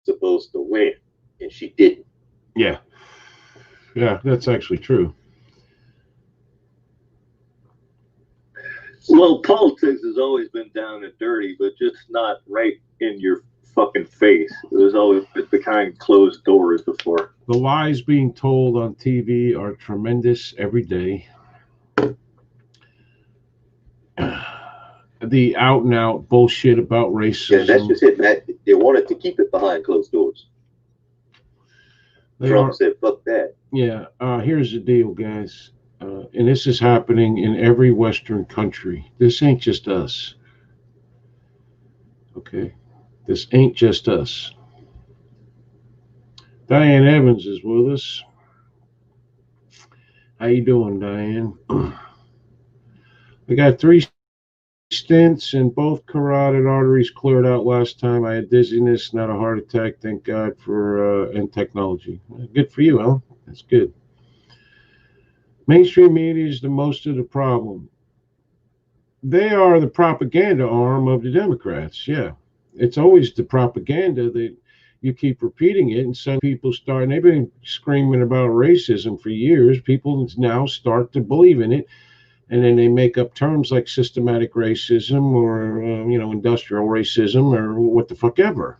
supposed to win, and she didn't.
Yeah, that's actually true.
Well, politics has always been down and dirty, but just not right in your fucking face. It was always behind closed doors before.
The lies being told on TV are tremendous every day. The out and out bullshit about racism.
Yeah, that's just it, Matt. They wanted to keep it behind closed doors.
They
Trump
are.
said, "Fuck that."
Yeah. Here's the deal, guys. And this is happening in every Western country. This ain't just us. Okay. This ain't just us. Diane Evans is with us. How you doing, Diane? We got 3 stents and both carotid arteries cleared out last time. I had dizziness, not a heart attack. Thank God for and technology. Good for you, Ellen. That's good. Mainstream media is the most of the problem. They are the propaganda arm of the Democrats. Yeah, it's always the propaganda that you keep repeating it, and some people start. And they've been screaming about racism for years. People now start to believe in it, and then they make up terms like systematic racism or industrial racism or what the fuck ever.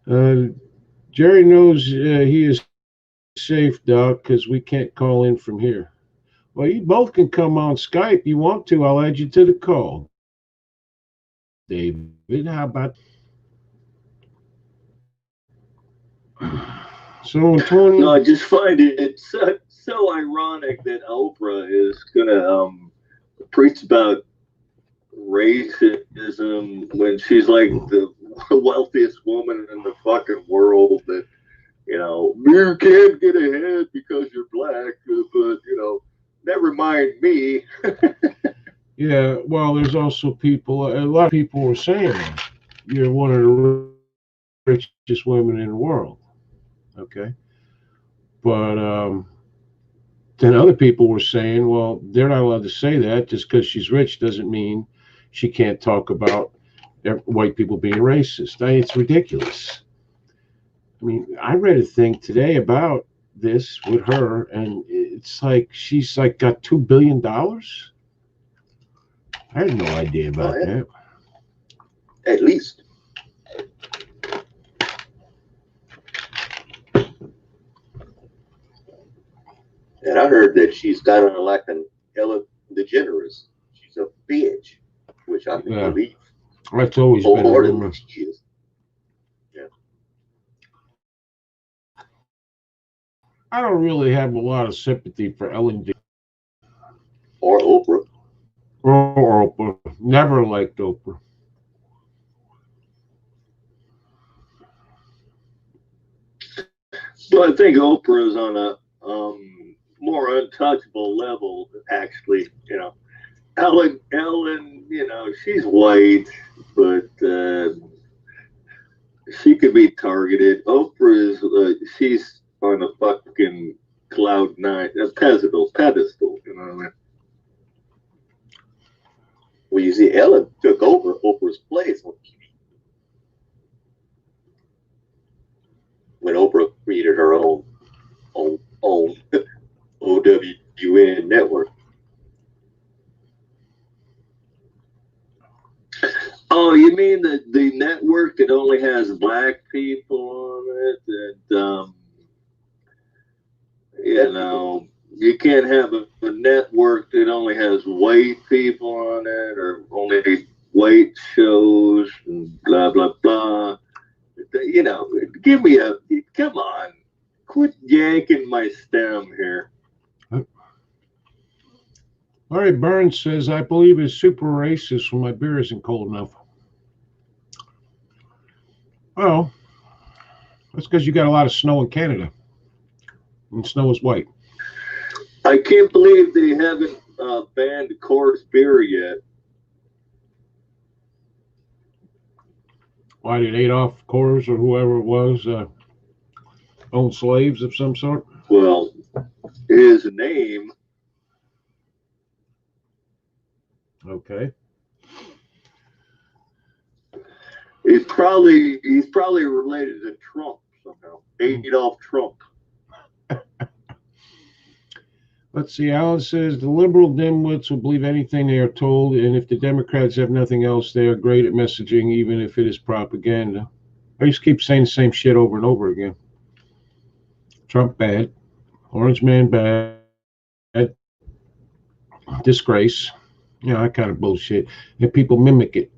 Uh, Jerry knows he is safe, Doc, because we can't call in from here. Well, you both can come on Skype. You want to? I'll add you to the call. David, how about so, Tony?
No, I just find it so ironic that Oprah is gonna preach about racism when she's like the wealthiest woman in the fucking world. That you can't get ahead because you're black, but never mind me.
Yeah, well, there's also people. A lot of people were saying that you're one of the richest women in the world. Okay, but then other people were saying, well, they're not allowed to say that. Just because she's rich doesn't mean she can't talk about white people being racist. It's ridiculous. I mean, I read a thing today about this with her, and it's like she's like got $2 billion. I had no idea about that.
At least. And I heard that she's kind of like an Ellen DeGeneres. She's a bitch, which I can believe.
That's always been a rumor.
She is. Yeah.
I don't really have a lot of sympathy for Ellen DeGeneres.
Or Oprah.
Or Oprah. Never liked Oprah.
Well, I think Oprah is on a more untouchable level. Actually, Ellen, she's white, but she could be targeted. Oprah is she's on a fucking cloud nine, a pedestal. You know what I mean?
Well, you see, Ellen took over Oprah's place when Oprah created her own OWN network.
Oh, you mean the network that only has black people on it? And you can't have a network that only has white people on it or only white shows and blah blah blah. Give me come on, quit yanking my stem here.
Larry Burns says, I believe it's super racist when my beer isn't cold enough. Well, that's because you got a lot of snow in Canada. And snow is white.
I can't believe they haven't banned Coors beer yet.
Why did Adolf Coors or whoever it was own slaves of some sort?
Well, his name.
Okay.
He's probably related to Trump somehow. Adolf Trump.
Let's see. Alan says the liberal dimwits will believe anything they are told, and if the Democrats have nothing else, they are great at messaging, even if it is propaganda. I just keep saying the same shit over and over again. Trump bad, Orange Man bad, disgrace, that kind of bullshit, and people mimic it.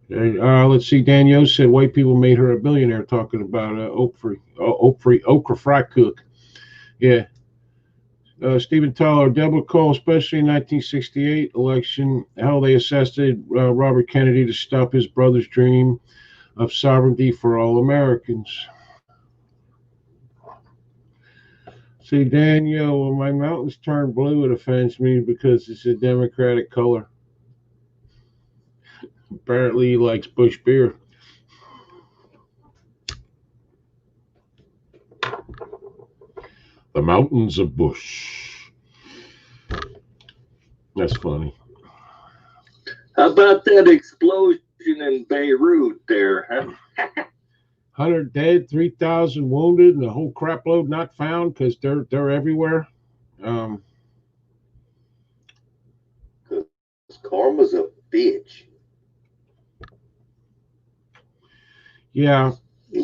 Let's see. Danielle said white people made her a billionaire talking about okra fry cook. Yeah. Stephen Tyler, Deborah Cole, especially in 1968 election, how they assassinated Robert Kennedy to stop his brother's dream of sovereignty for all Americans. See, Danielle, when my mountains turn blue, it offends me because it's a Democratic color. Apparently, he likes Bush beer. The mountains of Bush. That's funny.
How about that explosion in Beirut there, huh?
100 dead, 3,000 wounded, and a whole crapload not found because they're everywhere.
Because karma's a bitch.
Yeah.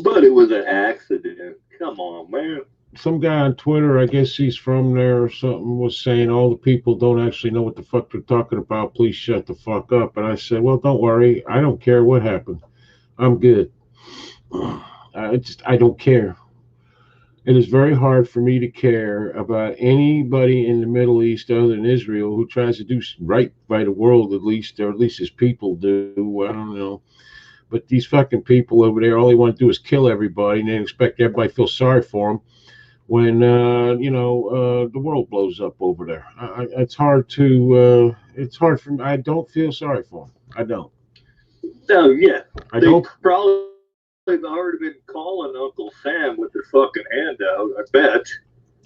But it was an accident. Come on, man.
Some guy on Twitter, I guess he's from there or something, was saying all the people don't actually know what the fuck they're talking about. Please shut the fuck up. And I said, well, don't worry. I don't care what happened. I'm good. I don't care. It is very hard for me to care about anybody in the Middle East other than Israel who tries to do right by the world, at least, or at least his people do. I don't know. But these fucking people over there, all they want to do is kill everybody, and they expect everybody to feel sorry for them when the world blows up over there. It's hard for me. I don't feel sorry for them. I don't.
Oh yeah,
I
they
don't.
probably have already been calling Uncle Sam with their fucking hand out. I bet.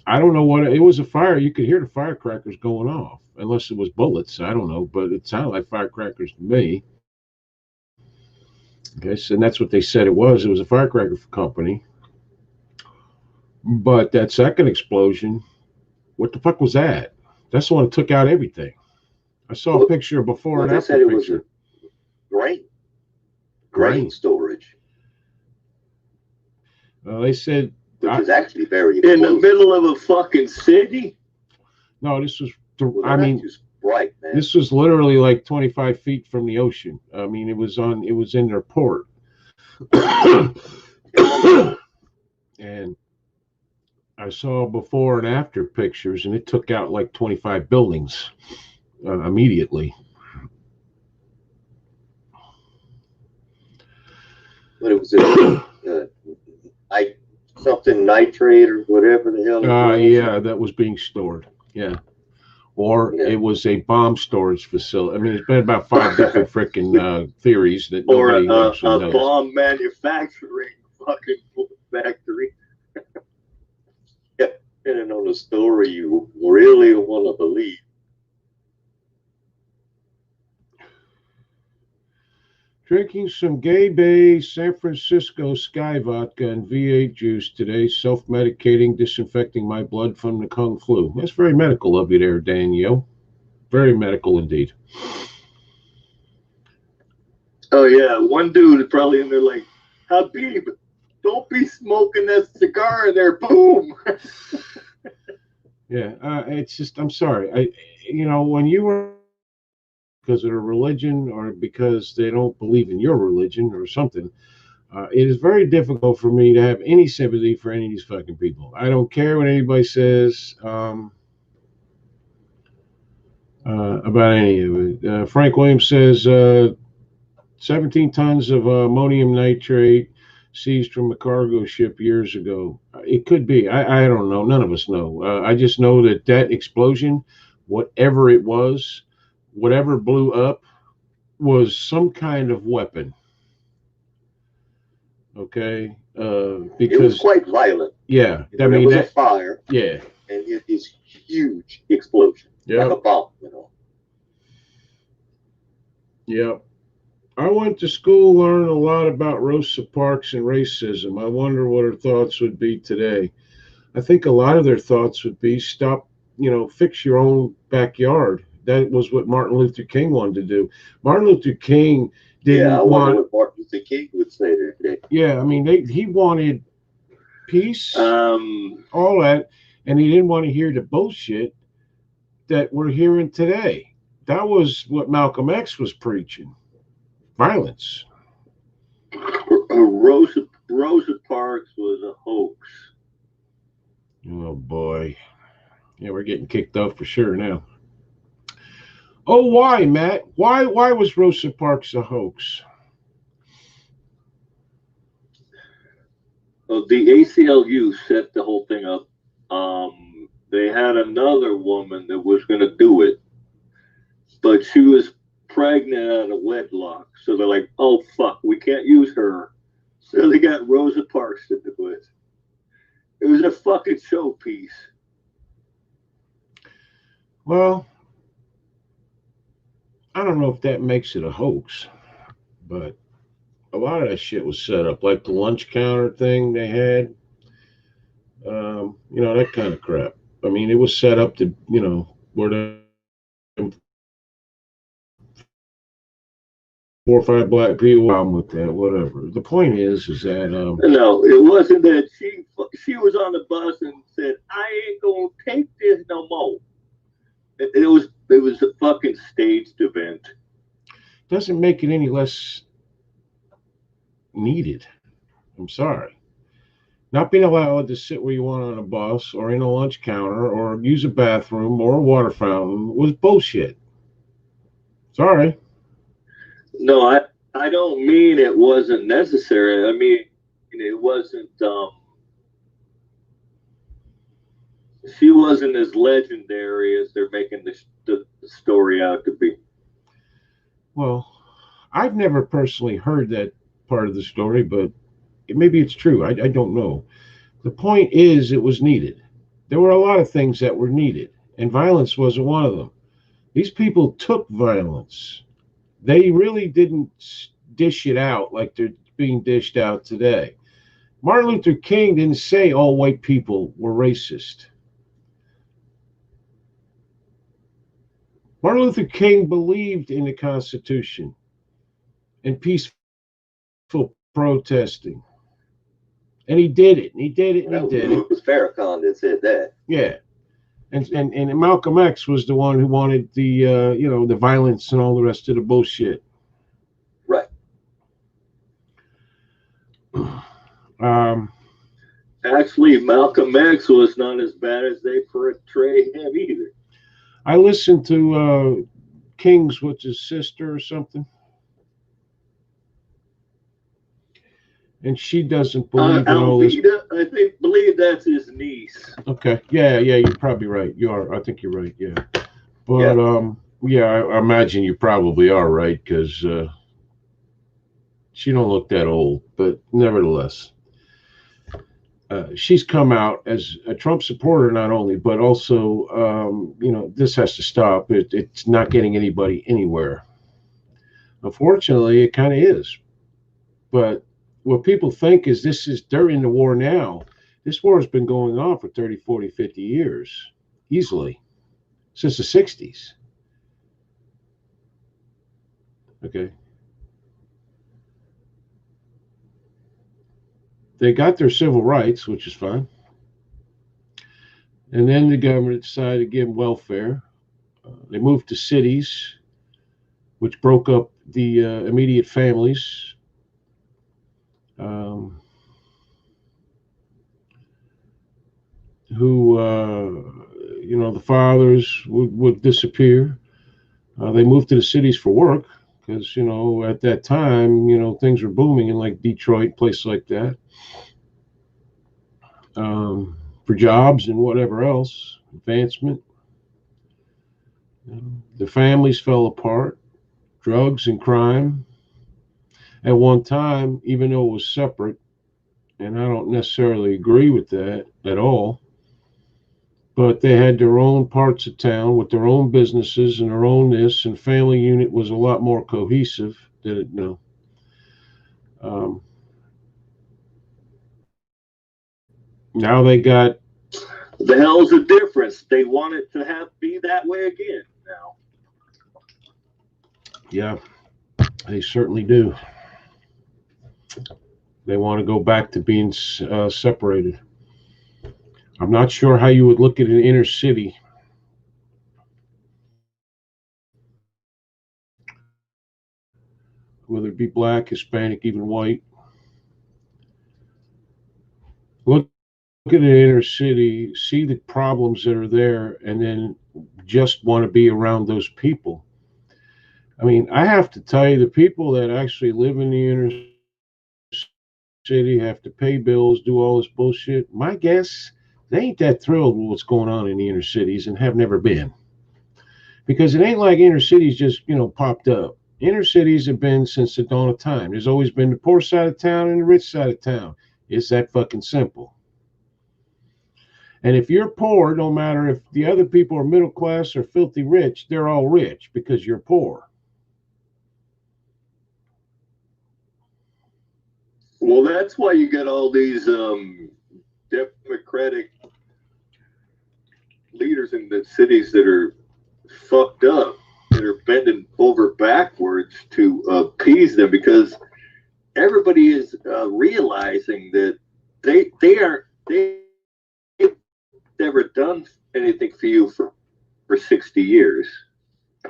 I don't know what it was. A fire. You could hear the firecrackers going off, unless it was bullets. I don't know, but it sounded like firecrackers to me. Okay, so, and that's what they said it was. It was a firecracker company. But that second explosion, what the fuck was that? That's the one that took out everything. I saw a picture before and after picture.
Grain storage.
They said,
which is actually very
in the middle of a fucking city.
No, this was.
Well,
I mean,
right, man.
This was literally like 25 feet from the ocean. I mean, it was in their port. And I saw before and after pictures, and it took out like 25 buildings immediately.
But it was something nitrate or whatever the hell.
Yeah, that was being stored. Yeah. Or it was a bomb storage facility. I mean, it's been about 5 different freaking theories that nobody actually knows.
Bomb manufacturing fucking factory.
Depending on the story you really want to believe.
Drinking some Gay Bay San Francisco Sky Vodka and V8 juice today, self-medicating, disinfecting my blood from the Kung Flu. That's very medical of you there, Danielle. Very medical indeed.
Oh, yeah. One dude is probably in there like, Habib, don't be smoking that cigar in there. Boom.
Yeah, it's just, I'm sorry. When you were because of their religion or because they don't believe in your religion or something, it is very difficult for me to have any sympathy for any of these fucking people. I don't care what anybody says about any of it. Frank Williams says 17 tons of ammonium nitrate seized from a cargo ship years ago. It could be. I don't know. None of us know. I just know that explosion, whatever it was, whatever blew up, was some kind of weapon. Okay, because
it was quite violent.
Yeah,
I mean, it was a fire.
Yeah,
and it is huge explosion.
Yeah,
like a bomb.
Yep. I went to school, learned a lot about Rosa Parks and racism. I wonder what her thoughts would be today. I think a lot of their thoughts would be stop, fix your own backyard. That was what Martin Luther King wanted to do. Martin Luther King didn't want
what Martin Luther King would say today.
Yeah, I mean, he wanted peace, all that, and he didn't want to hear the bullshit that we're hearing today. That was what Malcolm X was preaching. Violence.
Rosa Parks was a hoax.
Oh boy. Yeah, we're getting kicked off for sure now. Oh, why, Matt? Why was Rosa Parks a hoax?
Well, the ACLU set the whole thing up. They had another woman that was going to do it, but she was pregnant out of wedlock. So they're like, oh, fuck, we can't use her. So they got Rosa Parks to do it. It was a fucking showpiece.
Well, I don't know if that makes it a hoax, but a lot of that shit was set up, like the lunch counter thing they had. That kind of crap. I mean, it was set up to, where the 4 or 5 black people problem with that, whatever. The point is that
No, it wasn't that she was on the bus and said, I ain't gonna take this no more. It was a fucking staged event.
doesn't make it any less needed. I'm sorry. Not being allowed to sit where you want on a bus or in a lunch counter or use a bathroom or a water fountain was bullshit. Sorry.
No, I don't mean it wasn't necessary. I mean it wasn't. She wasn't as legendary as they're making the story out to be.
Well, I've never personally heard that part of the story, but maybe it's true. I don't know. The point is, it was needed. There were a lot of things that were needed, and violence wasn't one of them. These people took violence. They really didn't dish it out like they're being dished out today. Martin Luther King didn't say all white people were racist. Martin Luther King believed in the Constitution and peaceful protesting. And he did it. And he did it. And he did it.
It was Farrakhan that said that.
Yeah. And Malcolm X was the one who wanted the violence and all the rest of the bullshit.
Right.
Actually, Malcolm X was not as bad as they portray him either.
I listened to King's with his sister or something, and she doesn't believe in all this.
I believe that's his niece.
Okay, yeah, you're probably right. I think you're right. Yeah, but yeah, I imagine you probably are right because she don't look that old, but nevertheless. She's come out as a Trump supporter, not only, but also, this has to stop. It's not getting anybody anywhere. Unfortunately, it kind of is. But what people think is they're in the war now. This war has been going on for 30, 40, 50 years, easily, since the 60s. Okay. They got their civil rights, which is fine. And then the government decided to give them welfare. They moved to cities, which broke up the immediate families. Um, who, the fathers would disappear. They moved to the cities for work because, at that time, things were booming in like Detroit, places like that, for jobs and whatever else, advancement. The families fell apart, drugs and crime. At one time, even though it was separate, and I don't necessarily agree with that at all, but they had their own parts of town with their own businesses and their own this, and family unit was a lot more cohesive than it now. Now they got.
The hell's the difference? They want it to be that way again now.
Yeah, they certainly do. They want to go back to being separated. I'm not sure how you would look at an inner city. Whether it be black, Hispanic, even white. look at the inner city, see the problems that are there, and then just want to be around those people. I mean, I have to tell you, the people that actually live in the inner city, have to pay bills, do all this bullshit. My guess, they ain't that thrilled with what's going on in the inner cities and have never been. Because it ain't like inner cities just, popped up. Inner cities have been since the dawn of time. There's always been the poor side of town and the rich side of town. It's that fucking simple. And if you're poor, no matter if the other people are middle class or filthy rich, they're all rich because you're poor.
Well, that's why you get all these Democratic leaders in the cities that are fucked up, that are bending over backwards to appease them, because everybody is realizing that they've never done anything for you for 60 years.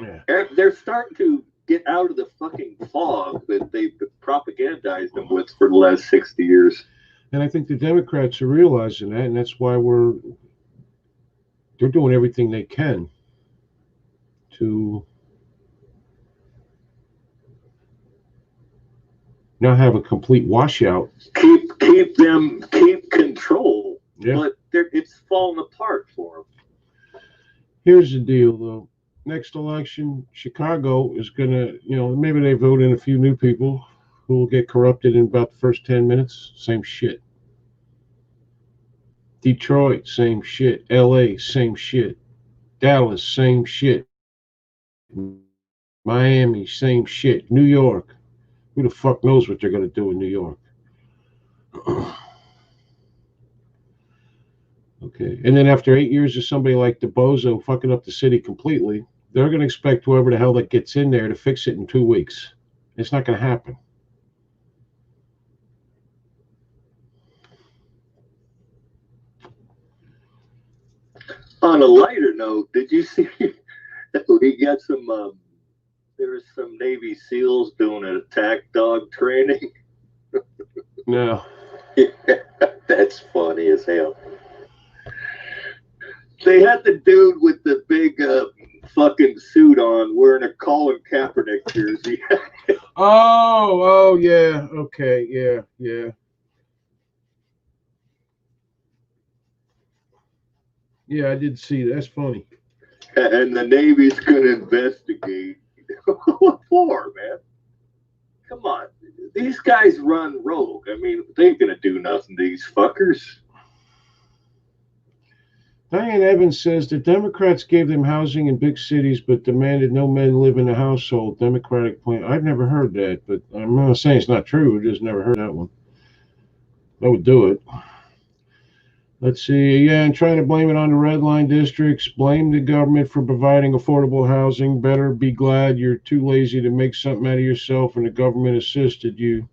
Yeah.
They're starting to get out of the fucking fog that they've propagandized them with for the last 60 years.
And I think the Democrats are realizing that, and that's why they're doing everything they can to not have a complete washout.
Keep control, yeah. But it's falling apart for them.
Here's the deal, though. Next election, Chicago is going to, maybe they vote in a few new people who will get corrupted in about the first 10 minutes. Same shit. Detroit, same shit. LA, same shit. Dallas, same shit. Miami, same shit. New York, who the fuck knows what they're going to do in New York? Okay. And then after 8 years of somebody like the bozo fucking up the city completely, they're going to expect whoever the hell that gets in there to fix it in 2 weeks. It's not going to happen.
On a lighter note, did you see we got some there was some Navy SEALs doing an attack dog training?
No.
Yeah, that's funny as hell. They had the dude with the big fucking suit on wearing a Colin Kaepernick jersey.
Oh, yeah. Okay, yeah. Yeah, I did see that. That's funny.
And the Navy's going to investigate. What for, man? Come on. These guys run rogue. I mean, they ain't going to do nothing, these fuckers.
Diane Evans says the Democrats gave them housing in big cities but demanded no men live in a household. Democratic plan. I've never heard that, but I'm not saying it's not true. I just never heard that one. I would do it. Let's see. Yeah, and trying to blame it on the red line districts. Blame the government for providing affordable housing. Better be glad you're too lazy to make something out of yourself and the government assisted you.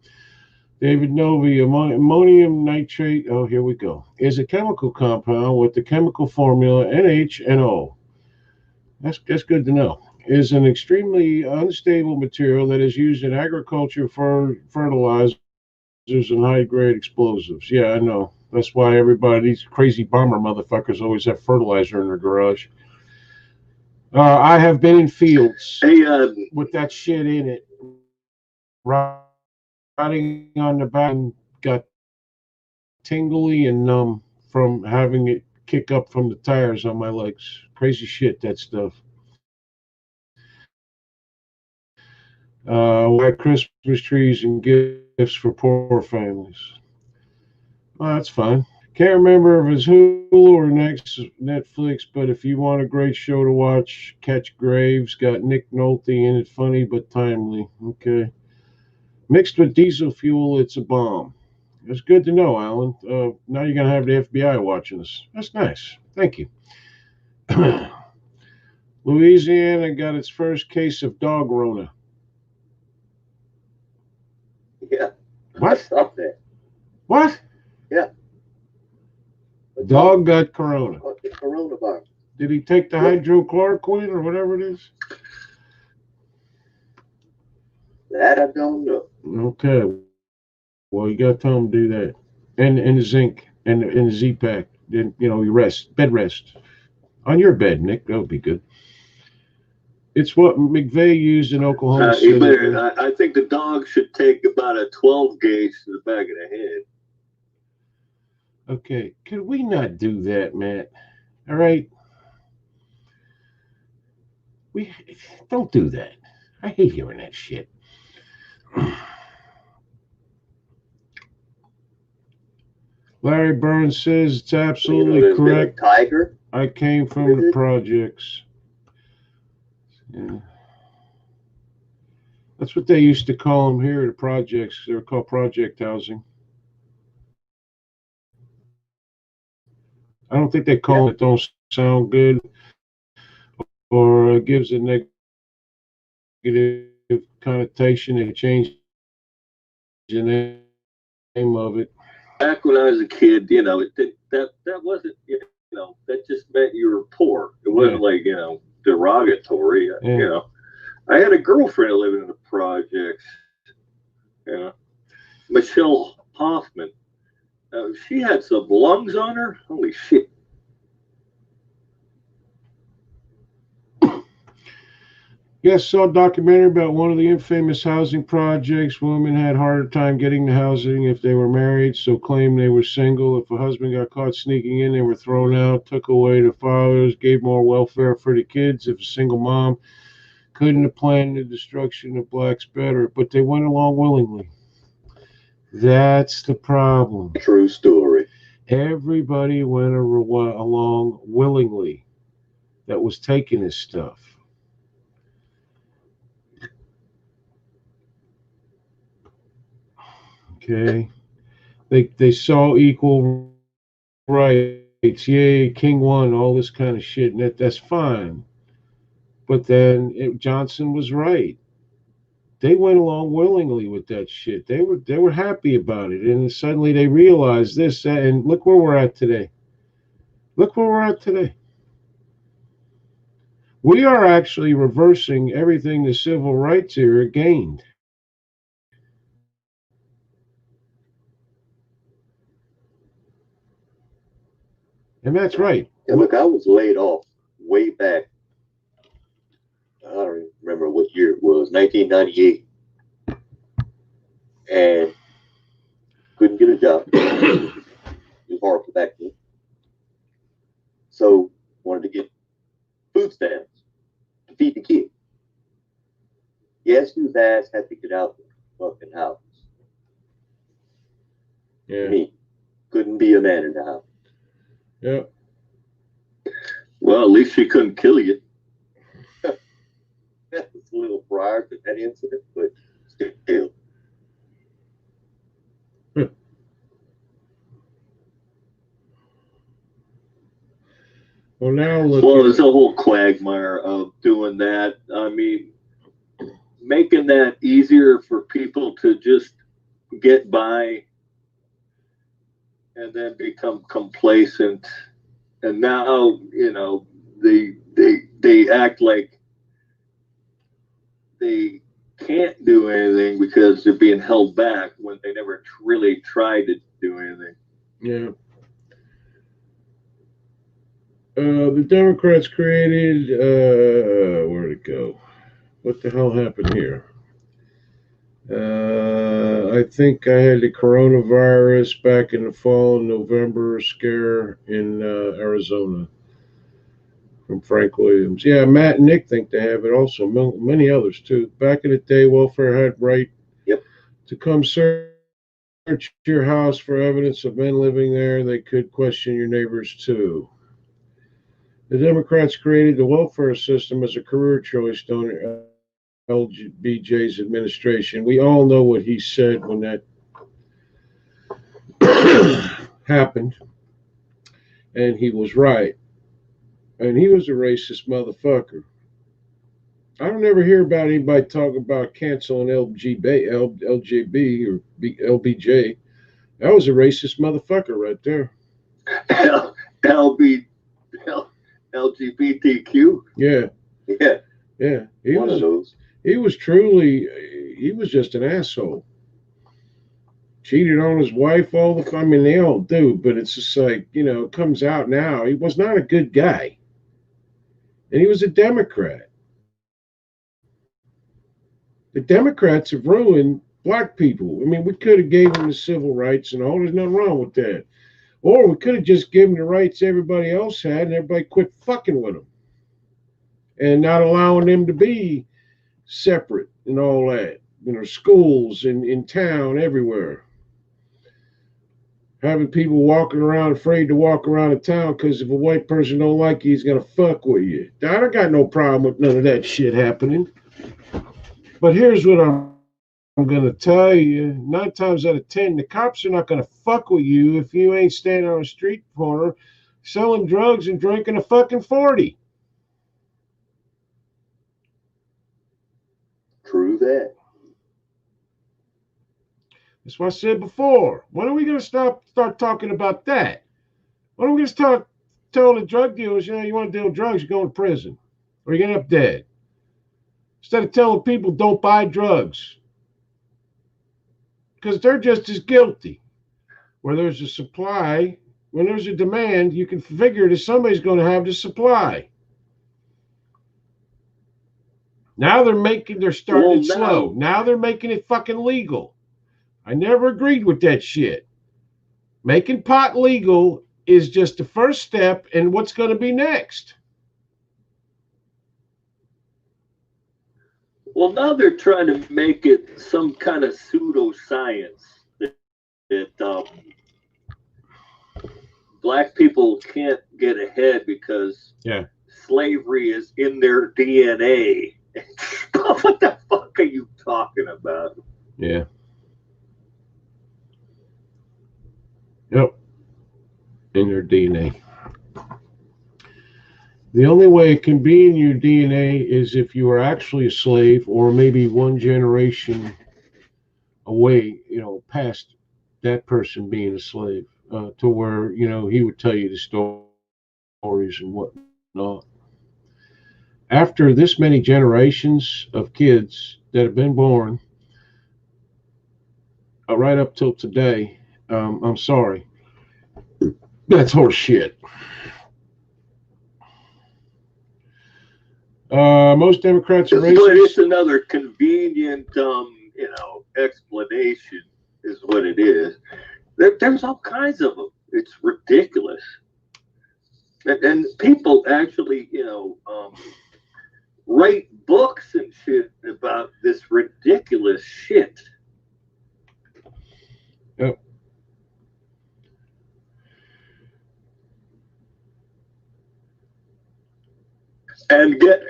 David Novi, ammonium nitrate, oh, here we go, is a chemical compound with the chemical formula NHNO. That's good to know. Is an extremely unstable material that is used in agriculture for fertilizers and high-grade explosives. Yeah, I know. That's why these crazy bomber motherfuckers always have fertilizer in their garage. I have been in fields with that shit in it. Riding on the back and got tingly and numb from having it kick up from the tires on my legs. Crazy shit, that stuff. White Christmas trees and gifts for poor families. Oh, that's fine. Can't remember if it's Hulu or next Netflix, but if you want a great show to watch, catch Graves. Got Nick Nolte in it, funny but timely. Okay. Mixed with diesel fuel, it's a bomb. It's good to know, Alan. Now you're going to have the FBI watching us. That's nice. Thank you. Louisiana got its first case of dog Rona.
Yeah.
What?
Stop that.
What?
Yeah.
Dog got corona.
The coronavirus.
Did he take the hydrochloroquine or whatever it is?
That I don't know.
Okay. Well, you got to tell him to do that. And zinc and a Z-Pack. Then you rest, bed rest on your bed, Nick. That would be good. It's what McVeigh used in Oklahoma City.
I think the dog should take about a 12 gauge to the back of the head.
Okay, could we not do that, Matt? All right, we don't do that. I hate hearing that shit. Larry Burns says it's absolutely
there's been a
correct.
tiger.
I came from the projects. Yeah. That's what they used to call them here, the projects. They're called project housing. I don't think they call them. It don't sound good or gives a negative connotation. They changed the name of it.
Back when I was a kid, that wasn't, that just meant you were poor. It wasn't like, derogatory. I had a girlfriend living in the projects, Michelle Hoffman. She had some lungs on her. Holy shit.
Yes, saw a documentary about one of the infamous housing projects. Women had harder time getting the housing if they were married, so claimed they were single. If a husband got caught sneaking in, they were thrown out, took away the fathers, gave more welfare for the kids. If a single mom couldn't have planned the destruction of blacks better, but they went along willingly. That's the problem.
True story.
Everybody went along willingly that was taking this stuff. Okay. They saw equal rights. Yay, King won, all this kind of shit. And that's fine. But then Johnson was right. They went along willingly with that shit. They were happy about it. And suddenly they realized this, and look where we're at today. Look where we're at today. We are actually reversing everything the civil rights era gained. And that's right.
Yeah, look, I was laid off way back. I don't even remember what year it was, 1998. And couldn't get a job. It was horrible back then. So wanted to get food stamps to feed the kids. Guess whose ass had to get out the fucking house?
Yeah.
Me. Couldn't be a man in the house.
Yeah.
Well, at least she couldn't kill you.
That was a little prior to that incident, but still.
Well, now
there's a whole quagmire of doing that. I mean, making that easier for people to just get by and then become complacent. And now, they act like they can't do anything because they're being held back when they never really tried to do anything.
Yeah. The Democrats created, where'd it go? What the hell happened here? I think I had the coronavirus back in the fall, November scare in Arizona from Frank Williams. Yeah, Matt and Nick think they have it also, many others too. Back in the day, welfare had right to come search your house for evidence of men living there. They could question your neighbors too. The Democrats created the welfare system as a career choice during LBJ's administration. We all know what he said when that happened, and he was right. And he was a racist motherfucker. I don't ever hear about anybody talking about canceling LGB or LBJ. That was a racist motherfucker right there.
LGBTQ.
Yeah. He
One of those.
He was just an asshole. cheated on his wife all the time. I mean, they all do, but it's just like, it comes out now. He was not a good guy. And he was a Democrat. The Democrats have ruined black people. I mean, we could have gave them the civil rights and all. There's nothing wrong with that. Or we could have just given the rights everybody else had and everybody quit fucking with them and not allowing them to be separate and all that. Schools in town, everywhere. Having people walking around afraid to walk around the town because if a white person don't like you, he's going to fuck with you. I don't got no problem with none of that shit happening. But here's what I'm going to tell you. 9 times out of 10, the cops are not going to fuck with you if you ain't standing on a street corner selling drugs and drinking a fucking 40.
True that.
That's what I said before. When are we going to start talking about that? When are we going to start telling the drug dealers, you want to deal drugs, you're going to prison or you're going to end up dead? Instead of telling people don't buy drugs because they're just as guilty. Where there's a supply, when there's a demand, you can figure that somebody's going to have the supply. Now they're starting slow. Now they're making it fucking legal. I never agreed with that shit. Making pot legal is just the first step in what's going to be next.
Well, now they're trying to make it some kind of pseudoscience that black people can't get ahead because slavery is in their DNA. What the fuck are you talking about?
Yeah. Yep. In their DNA. The only way it can be in your DNA is if you are actually a slave or maybe one generation away, past that person being a slave, to where, he would tell you the stories and whatnot. After this many generations of kids that have been born, right up till today, I'm sorry. That's horse shit. Most Democrats are racist.
But it's another convenient, explanation is what it is. There's all kinds of them. It's ridiculous. And people actually, write books and shit about this ridiculous shit.
Yep.
And get,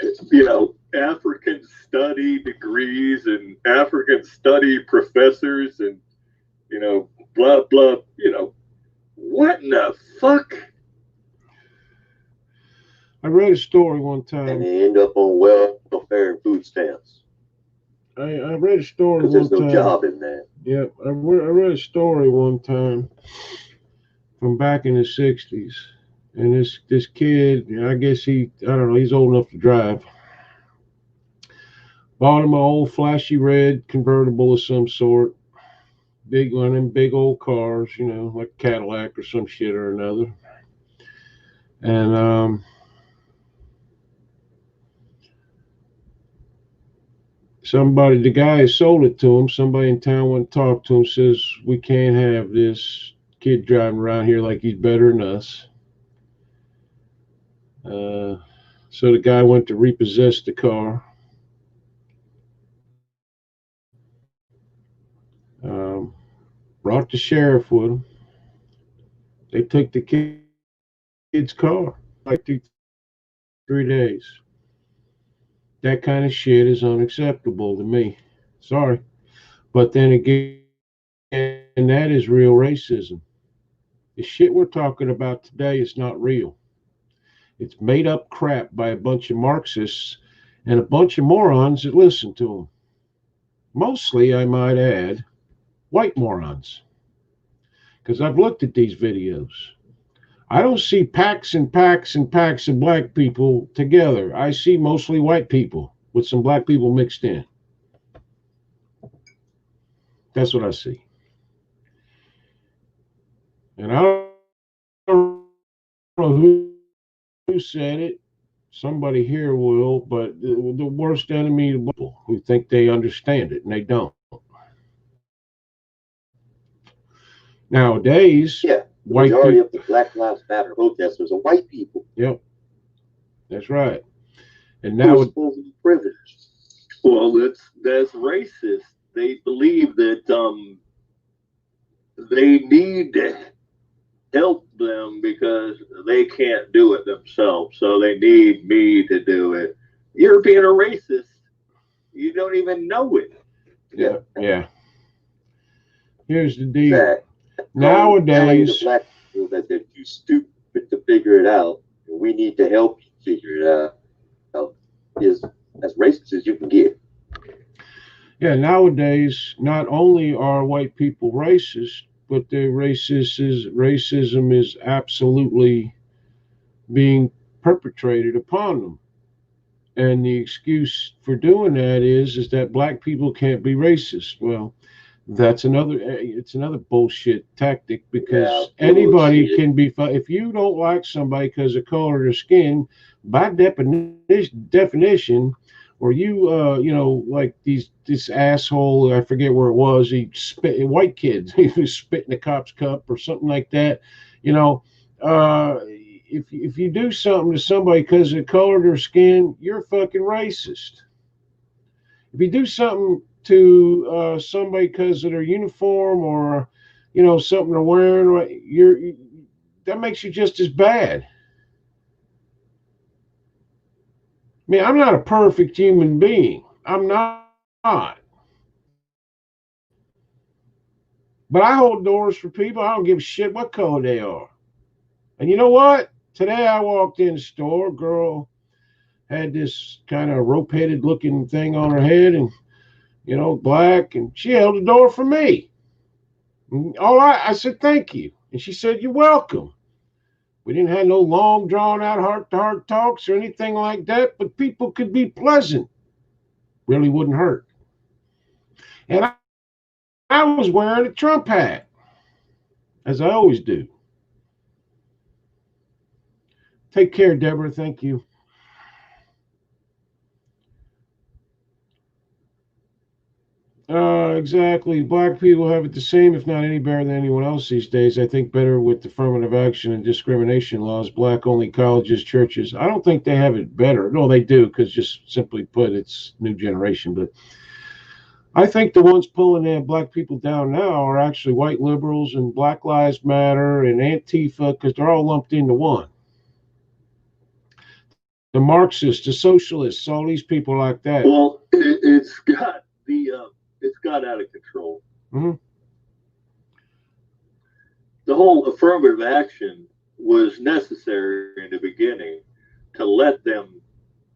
African study degrees and African study professors and, blah, blah, what in the fuck?
I read a story one time.
And they end up on welfare and food stamps.
I read a story one
time. There's
no
job in that.
Yep. I read a story one time from back in the 60s. And this kid, I guess he's old enough to drive. Bought him an old flashy red convertible of some sort. Big one of them big old cars, like Cadillac or some shit or another. And the guy who sold it to him, somebody in town went and talked to him, says, we can't have this kid driving around here like he's better than us. So the guy went to repossess the car. Brought the sheriff with him. They took the kid's car like 3 days. That kind of shit is unacceptable to me. Sorry. But then again, that is real racism. The shit we're talking about today is not real. It's made up crap by a bunch of Marxists and a bunch of morons that listen to them. Mostly, I might add, white morons. Because I've looked at these videos. I don't see packs and packs and packs of black people together. I see mostly white people with some black people mixed in. That's what I see. And I don't know who said it. Somebody here will, but the worst enemy of people who think they understand it and they don't. Nowadays,
Yeah, the
white
majority of
people.
the Black Lives Matter protesters are white people
Yep, that's right. And
who are
now,
supposed to be privileged.
Well, that's racist. They believe that they need to help them because they can't do it themselves. So they need me to do it. You're being a racist. You don't even know it.
yeah. Here's the deal.
That telling the
Nowadays,
black people that they're too stupid to figure it out, and we need to help you figure it out, is as racist as you can get.
yeah, nowadays, not only are white people racist, but racism is absolutely being perpetrated upon them. And the excuse for doing that is that black people can't be racist. Well, that's another it's another bullshit tactic
Yeah,
because anybody
bullshit.
can be if you don't like somebody because of color of their skin, by definition, or you know, like this asshole, I forget where it was, he spit white kids, he was spitting a cop's cup or something like that, you know. If you do something to somebody because of the color of their skin, you're fucking racist. If you do something to somebody because of their uniform or something they're wearing, that makes you just as bad. I mean, I'm not a perfect human being. I'm not. But I hold doors for people. I don't give a shit what color they are. And you know what? Today I walked in the store. A girl had this kind of rope-headed looking thing on her head, and black, and she held the door for me. And I said thank you, and she said you're welcome. We didn't have no long, drawn out, heart to heart talks or anything like that, but people could be pleasant. Really wouldn't hurt. And I was wearing a Trump hat, as I always do. Take care, Deborah. Thank you. Exactly. Black people have it the same, if not any better than anyone else these days. I think better with affirmative action and discrimination laws, black only colleges, churches. I don't think they have it better. No, they do, because just simply put, it's new generation. But I think the ones pulling black people down now are actually white liberals and Black Lives Matter and Antifa, because they're all lumped into one. The Marxists, the socialists, all these people like that.
Well, it's got out of control.
Mm-hmm.
The whole affirmative action was necessary in the beginning to let them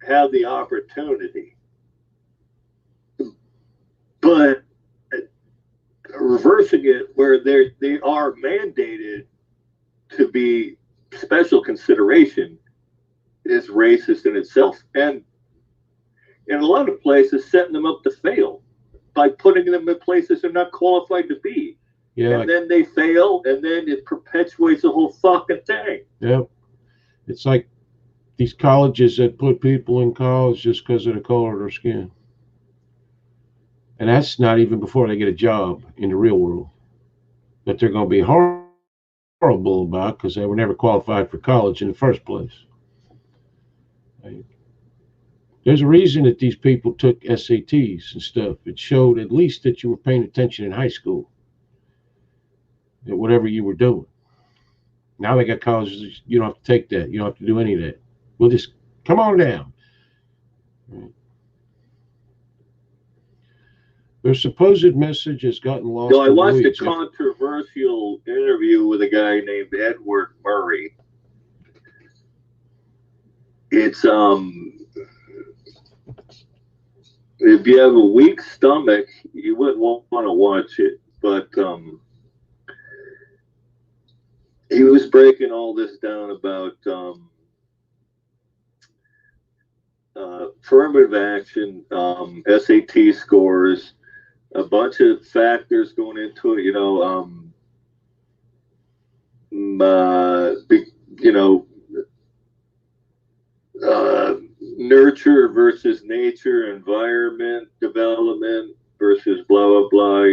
have the opportunity, but reversing it where they are mandated to be special consideration is racist in itself, and in a lot of places setting them up to fail by putting them in places they're not qualified to be.
Yeah,
and then they fail, and then it perpetuates the whole fucking thing.
Yep. It's like these colleges that put people in college just because of the color of their skin. And that's not even before they get a job in the real world. That they're going to be horrible about because they were never qualified for college in the first place. Right? There's a reason that these people took SATs and stuff. It showed at least that you were paying attention in high school at whatever you were doing. Now they got colleges, you don't have to take that. You don't have to do any of that. We'll just come on down. Right? Their supposed message has gotten lost.
I watched a controversial interview with a guy named Edward Murray. It's if you have a weak stomach, you wouldn't want to watch it. But he was breaking all this down about affirmative action, SAT scores, a bunch of factors going into it. you know, nurture versus nature, environment development versus blah blah blah.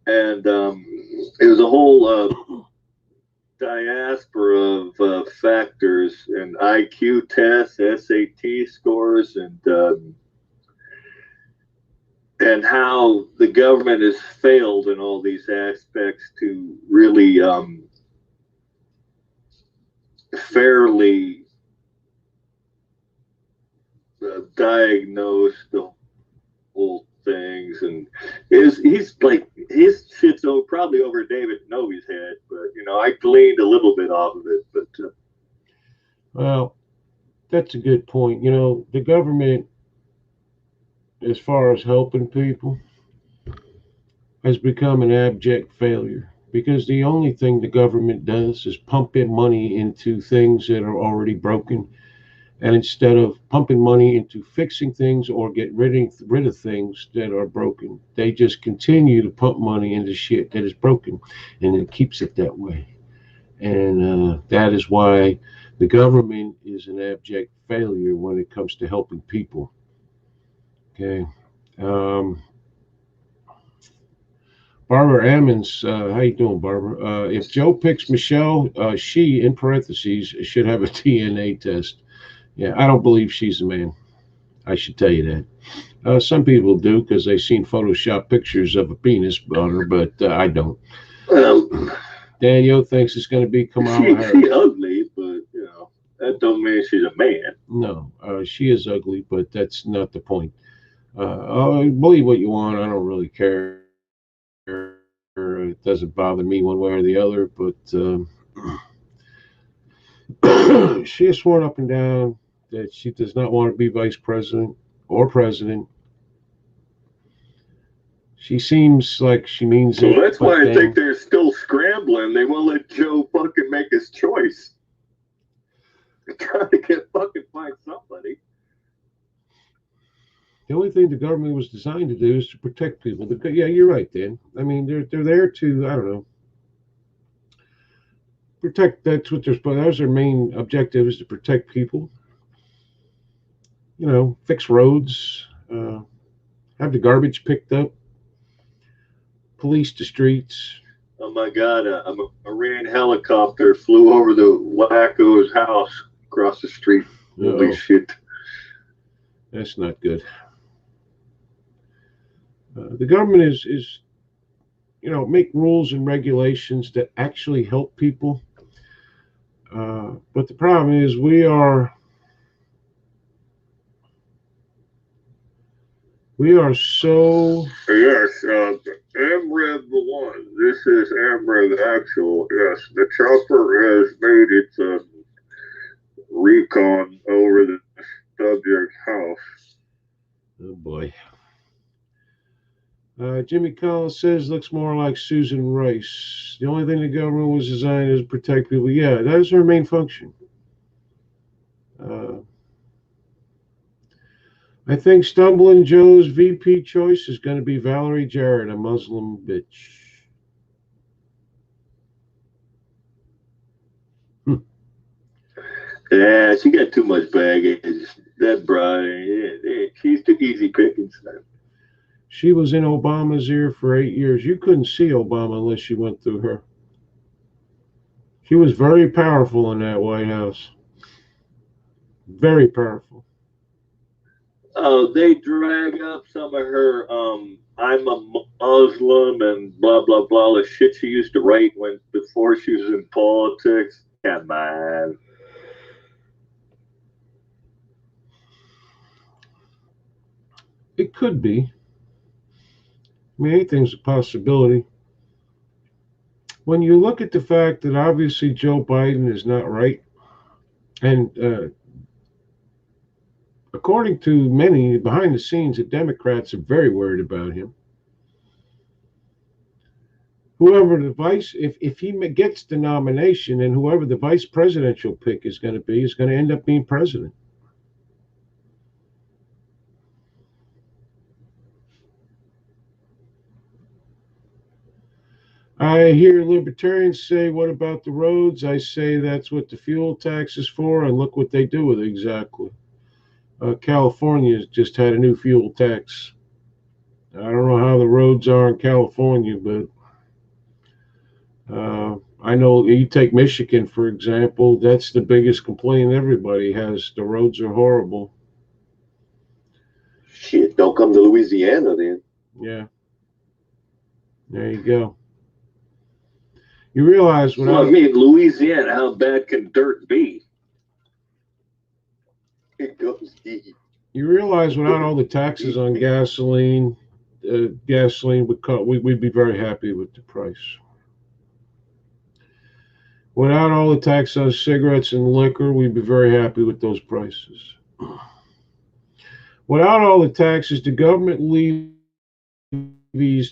And it was a whole diaspora of factors and IQ tests, SAT scores, and how the government has failed in all these aspects to really fairly diagnose the whole things. And his shit's probably over David Novey's head, but I gleaned a little bit off of it. But
Well, that's a good point. The government, as far as helping people, has become an abject failure because the only thing the government does is pump in money into things that are already broken. And instead of pumping money into fixing things or get rid of things that are broken, they just continue to pump money into shit that is broken, and it keeps it that way. And that is why the government is an abject failure when it comes to helping people. Okay. Um, Barbara Ammons, how you doing, Barbara? If Joe picks Michelle, she, in parentheses, should have a DNA test. Yeah, I don't believe she's a man. I should tell you that. Some people do because they've seen Photoshop pictures of a penis on her, but I don't.
well,
Daniel thinks it's going to be Kamala Harris.
she ugly, but that don't mean she's a man.
No, she is ugly, but that's not the point. Believe what you want. I don't really care. It doesn't bother me one way or the other, but she has sworn up and down that she does not want to be vice president or president. She seems like she means
So
it.
that's why I think they're still scrambling. They won't let Joe fucking make his choice. They're trying to find somebody.
The only thing the government was designed to do is to protect people. Yeah, you're right, Dan. I mean, they're there to, I don't know, protect. That's what they're supposed. That's their main objective, is to protect people. Fix roads, have the garbage picked up, police the streets.
Oh my God, a Marine helicopter flew over the wacko's house across the street. Holy shit.
That's not good. The government is make rules and regulations that actually help people. But the problem is we are so.
Yes, AMREV 1. This is AMREV actual. Yes, the chopper has made its recon over the subject's house.
Oh boy. Jimmy Collins says looks more like Susan Rice. The only thing the government was designed is to protect people. Yeah, that is her main function. I think Stumbling Joe's VP choice is going to be Valerie Jarrett, a Muslim bitch.
Yeah, she got too much baggage. That bride, she's too easy pickings.
She was in Obama's ear for 8 years. You couldn't see Obama unless you went through her. She was very powerful in that White House. Very powerful.
Oh, they drag up some of her I'm a Muslim and blah blah blah, the shit she used to write before she was in politics. Come on.
It could be. I mean, anything's a possibility. When you look at the fact that obviously Joe Biden is not right, and according to many behind the scenes, the Democrats are very worried about him. Whoever the if he gets the nomination, and whoever the vice presidential pick is going to be, is going to end up being president. I hear libertarians say, what about the roads? I say that's what the fuel tax is for, and look what they do with it exactly. California just had a new fuel tax. I don't know how the roads are in California, but I know you take Michigan, for example, that's the biggest complaint everybody has. The roads are horrible.
Shit, don't come to Louisiana then.
Yeah, there you go. You realize
Well, I
without
mean, Louisiana, how bad can dirt be?
It goes deep.
without all the taxes on gasoline, gasoline we'd be very happy with the price. Without all the tax on cigarettes and liquor, we'd be very happy with those prices. Without all the taxes, the government levies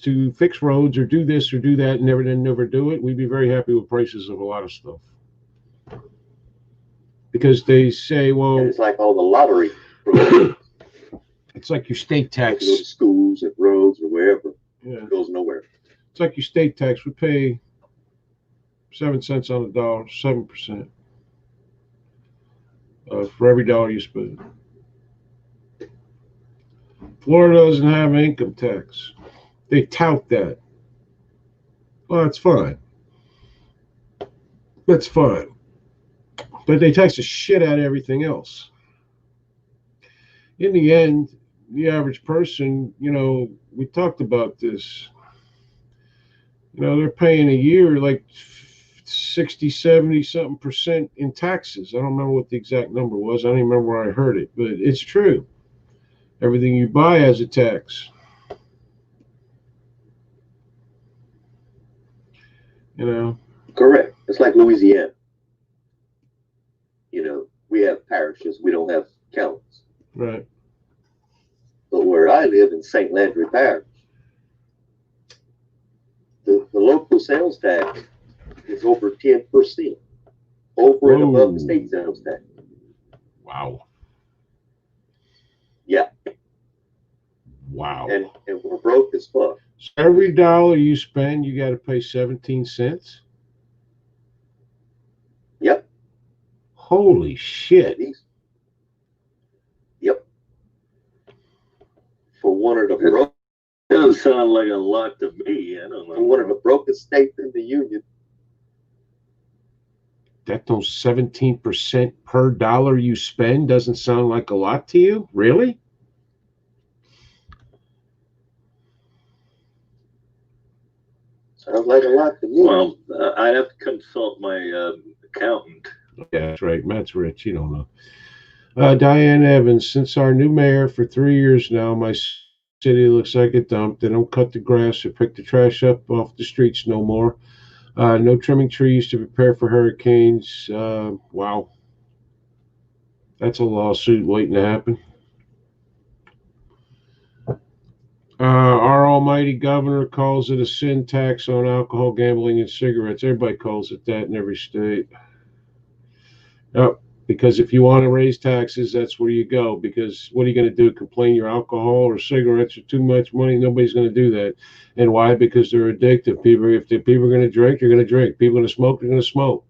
to fix roads or do this or do that and never do it, we'd be very happy with prices of a lot of stuff. Because they say, well,
And it's like all the lottery.
it's like your state
You
tax.
go to schools and roads or wherever.
Yeah.
It goes nowhere.
It's like your state tax. We pay 7 cents on the dollar, 7% for every dollar you spend. Florida doesn't have an income tax. They tout that. Well, that's fine. That's fine. But they tax the shit out of everything else. In the end, the average person, we talked about this. They're paying a year like 60, 70 something percent in taxes. I don't remember what the exact number was. I don't even remember where I heard it, but it's true. Everything you buy has a tax.
Correct. It's like Louisiana. We have parishes. We don't have counties.
Right.
But where I live in St. Landry Parish, the local sales tax is over 10%, over and above the state sales tax.
Wow.
Yeah.
Wow.
And we're broke as fuck.
So every dollar you spend, you got to pay 17 cents?
Yep.
Holy shit.
Yep. For one of the broke.
Doesn't sound like a lot to me. I don't know.
For one of the brokest states in the union.
That those 17% per dollar you spend doesn't sound like a lot to you? Really?
Sounds like a lot to me.
Well, I'd have to consult my accountant.
Yeah, that's right. Matt's rich. You don't know. Diane Evans, since our new mayor for 3 years now, my city looks like a dump. They don't cut the grass or pick the trash up off the streets no more. No trimming trees to prepare for hurricanes. Wow. That's a lawsuit waiting to happen. Our almighty governor calls it a sin tax on alcohol, gambling, and cigarettes. Everybody calls it that in every state. Yep. Because if you want to raise taxes, that's where you go. Because what are you going to do? Complain your alcohol or cigarettes are too much money? Nobody's going to do that. And why? Because they're addictive. If the people are going to drink, they're going to drink. People are going to smoke, they're going to smoke.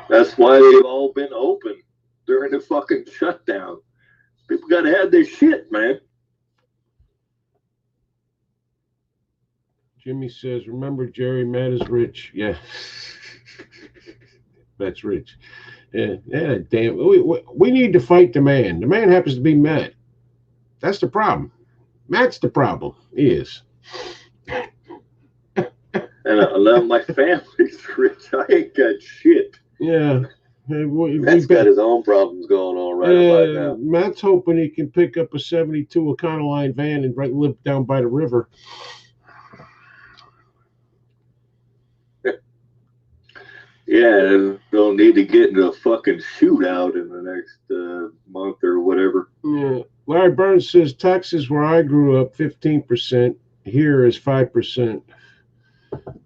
That's why they've all been open during the fucking shutdown. People got to have their shit, man.
Jimmy says, remember, Jerry, Matt is rich. Yeah. That's rich. Yeah, damn. We need to fight the man. The man happens to be Matt. That's the problem. Matt's the problem. He is.
And now my family's rich. I ain't got shit.
Yeah.
Matt's got his own problems going on right about now.
Matt's hoping he can pick up a 72 Econoline van and live down by the river.
Yeah, don't need to get into a fucking shootout in the next month or whatever.
Yeah. Larry Burns says Texas, where I grew up, 15%. Here is 5%.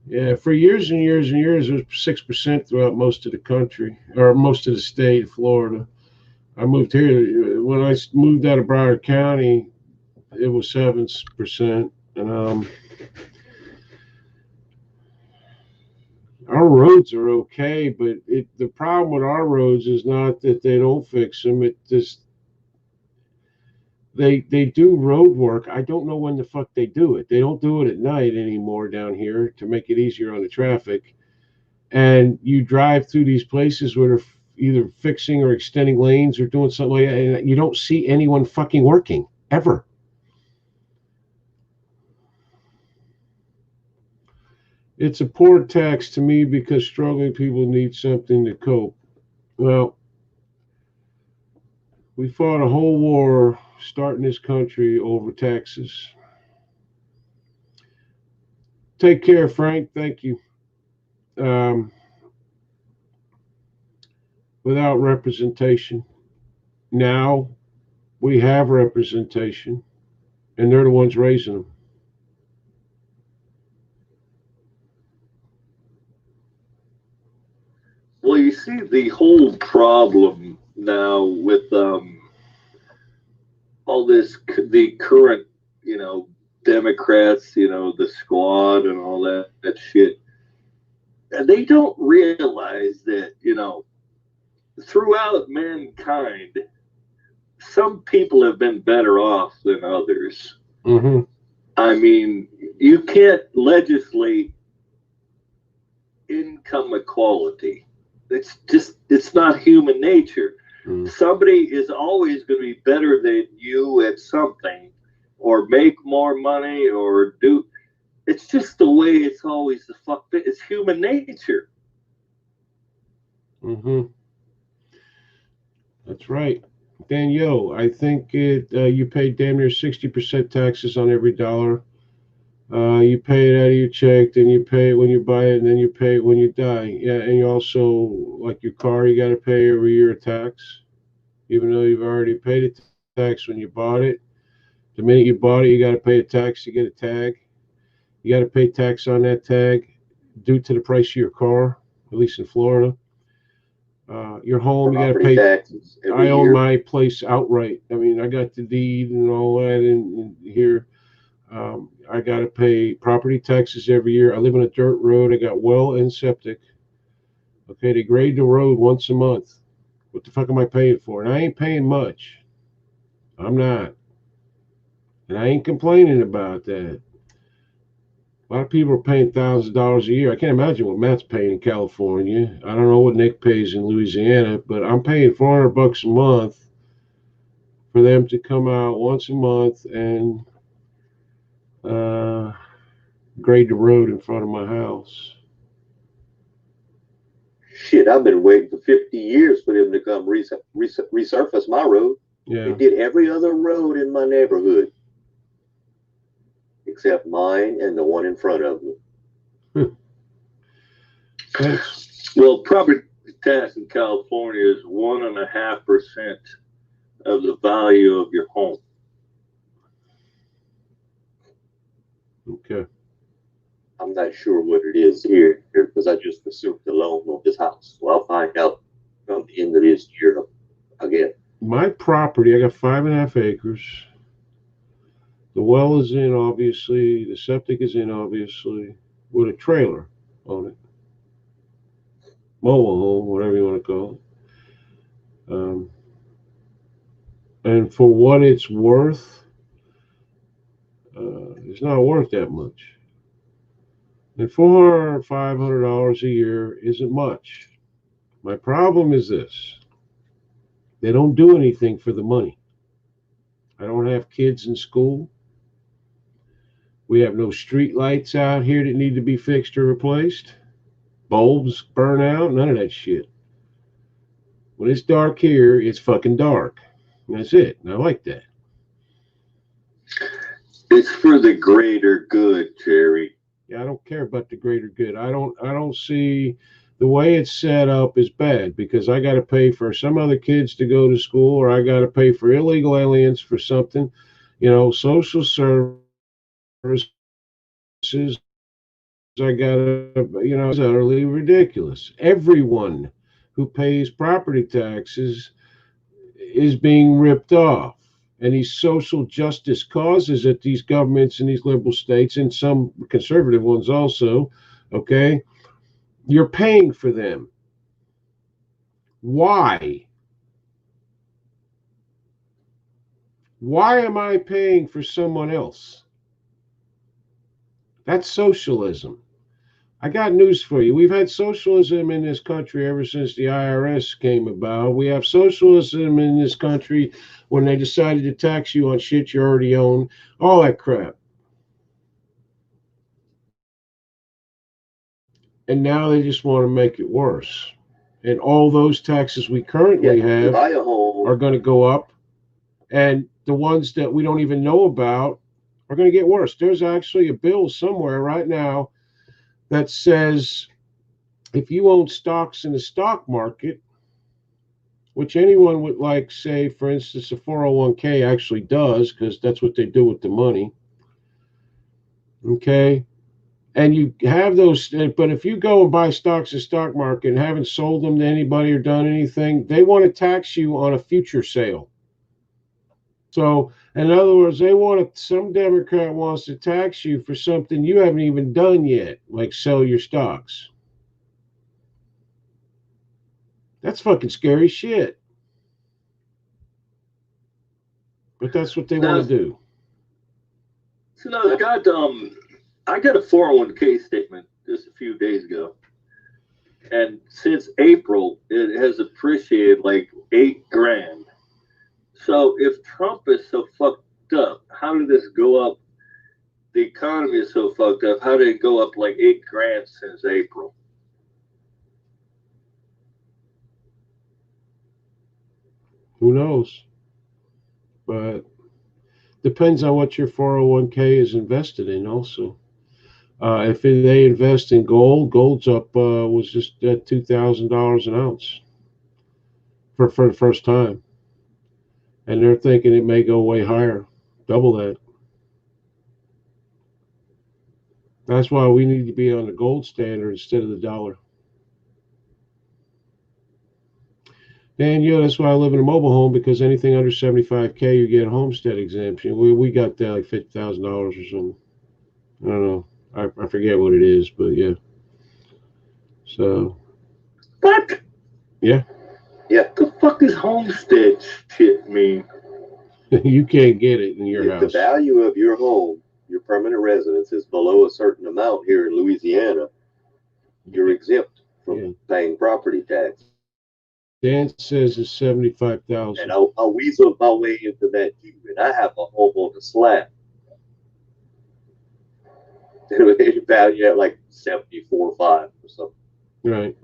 Yeah, for years and years and years, it was 6% throughout most of the country, or most of the state of Florida. I moved here when I moved out of Broward County. It was 7%, and our roads are okay, but the problem with our roads is not that they don't fix them. It just they do road work. I don't know when the fuck they do it. They don't do it at night anymore down here to make it easier on the traffic. And you drive through these places where they're either fixing or extending lanes or doing something like that, and you don't see anyone fucking working ever. It's a poor tax to me because struggling people need something to cope. Well, we fought a whole war starting this country over taxes. Take care, Frank. Thank you. Um, Without representation, now we have representation, and they're the ones raising them.
Well, you see, the whole problem now with all this, the current, Democrats, the squad and all that shit, and they don't realize that, throughout mankind, some people have been better off than others.
Mm-hmm.
I mean, you can't legislate income equality. It's not human nature.
Mm.
Somebody is always going to be better than you at something, or make more money, or do. It's just the way it's always the fuck. It's human nature.
Mm-hmm. That's right. Danielle, I think you pay damn near 60% taxes on every dollar. You pay it out of your check, then you pay it when you buy it, and then you pay it when you die. Yeah, and you also, like your car, you got to pay every year a tax, even though you've already paid a tax when you bought it. The minute you bought it, you got to pay a tax to get a tag. You got to pay tax on that tag due to the price of your car, at least in Florida. Your home, you got to
Property
pay.
taxes
I
every
own
year.
my place outright. I mean, I got the deed and all that in here. I got to pay property taxes every year. I live on a dirt road. I got well and septic. Okay, they grade the road once a month. What the fuck am I paying for? And I ain't paying much. I'm not. And I ain't complaining about that. A lot of people are paying $1,000 a year. I can't imagine what Matt's paying in California. I don't know what Nick pays in Louisiana, but I'm paying $400 a month for them to come out once a month and uh, grade the road in front of my house.
Shit, I've been waiting for 50 years for them to come resurface my road.
Yeah.
They did every other road in my neighborhood except mine and the one in front of me.
Thanks.
Well, property tax in California is 1.5% of the value of your home.
Okay.
I'm not sure what it is here because I just assumed the loan on this house. So I'll find out from the end of this year again.
My property, I got 5.5 acres. The well is in, obviously. The septic is in, obviously, with a trailer on it. Mobile home, whatever you want to call it. And for what it's worth, it's not worth that much. And $400 or $500 a year isn't much. My problem is this: they don't do anything for the money. I don't have kids in school. We have no street lights out here that need to be fixed or replaced. Bulbs burn out, none of that shit. When it's dark here, it's fucking dark. And that's it. And I like that.
It's for the greater good, Jerry.
Yeah, I don't care about the greater good. I don't see the way it's set up is bad because I got to pay for some other kids to go to school, or I got to pay for illegal aliens for something. Social services. I got to, it's utterly ridiculous. Everyone who pays property taxes is being ripped off. And these social justice causes that these governments in these liberal states and some conservative ones also, okay, you're paying for them. Why? Why am I paying for someone else? That's socialism. I got news for you. We've had socialism in this country ever since the IRS came about. We have socialism in this country when they decided to tax you on shit you already own, all that crap. And now they just want to make it worse. And all those taxes we currently have are going to go up. And the ones that we don't even know about are going to get worse. There's actually a bill somewhere right now that says if you own stocks in the stock market, which anyone would like, say, for instance, a 401k actually does, because that's what they do with the money. Okay. And you have those, but if you go and buy stocks in the stock market and haven't sold them to anybody or done anything, they want to tax you on a future sale. So, in other words, some Democrat wants to tax you for something you haven't even done yet, like sell your stocks. That's fucking scary shit. But that's what they want to do.
So now I got a 401k statement just a few days ago. And since April, it has appreciated like $8,000. So if Trump is so fucked up, how did this go up? The economy is so fucked up. How did it go up like $8,000 since April?
Who knows? But depends on what your 401k is invested in also. If they invest in gold, gold's up, was just at $2,000 an ounce for the first time. And they're thinking it may go way higher, double that. That's why we need to be on the gold standard instead of the dollar. And yeah, that's why I live in a mobile home, because anything under 75K, you get a homestead exemption. We got that like $50,000 or something. I don't know. I forget what it is, but yeah. So.
What?
Yeah.
Yeah. The fuck is homestead shit mean?
You can't get it in your house.
If the value of your home, your permanent residence, is below a certain amount here in Louisiana, you're exempt from paying property tax.
Dan says it's 75,000.
And I'll weasel my way into that too. And I have a home on the slab. It valued at like 74.5 or something.
Right.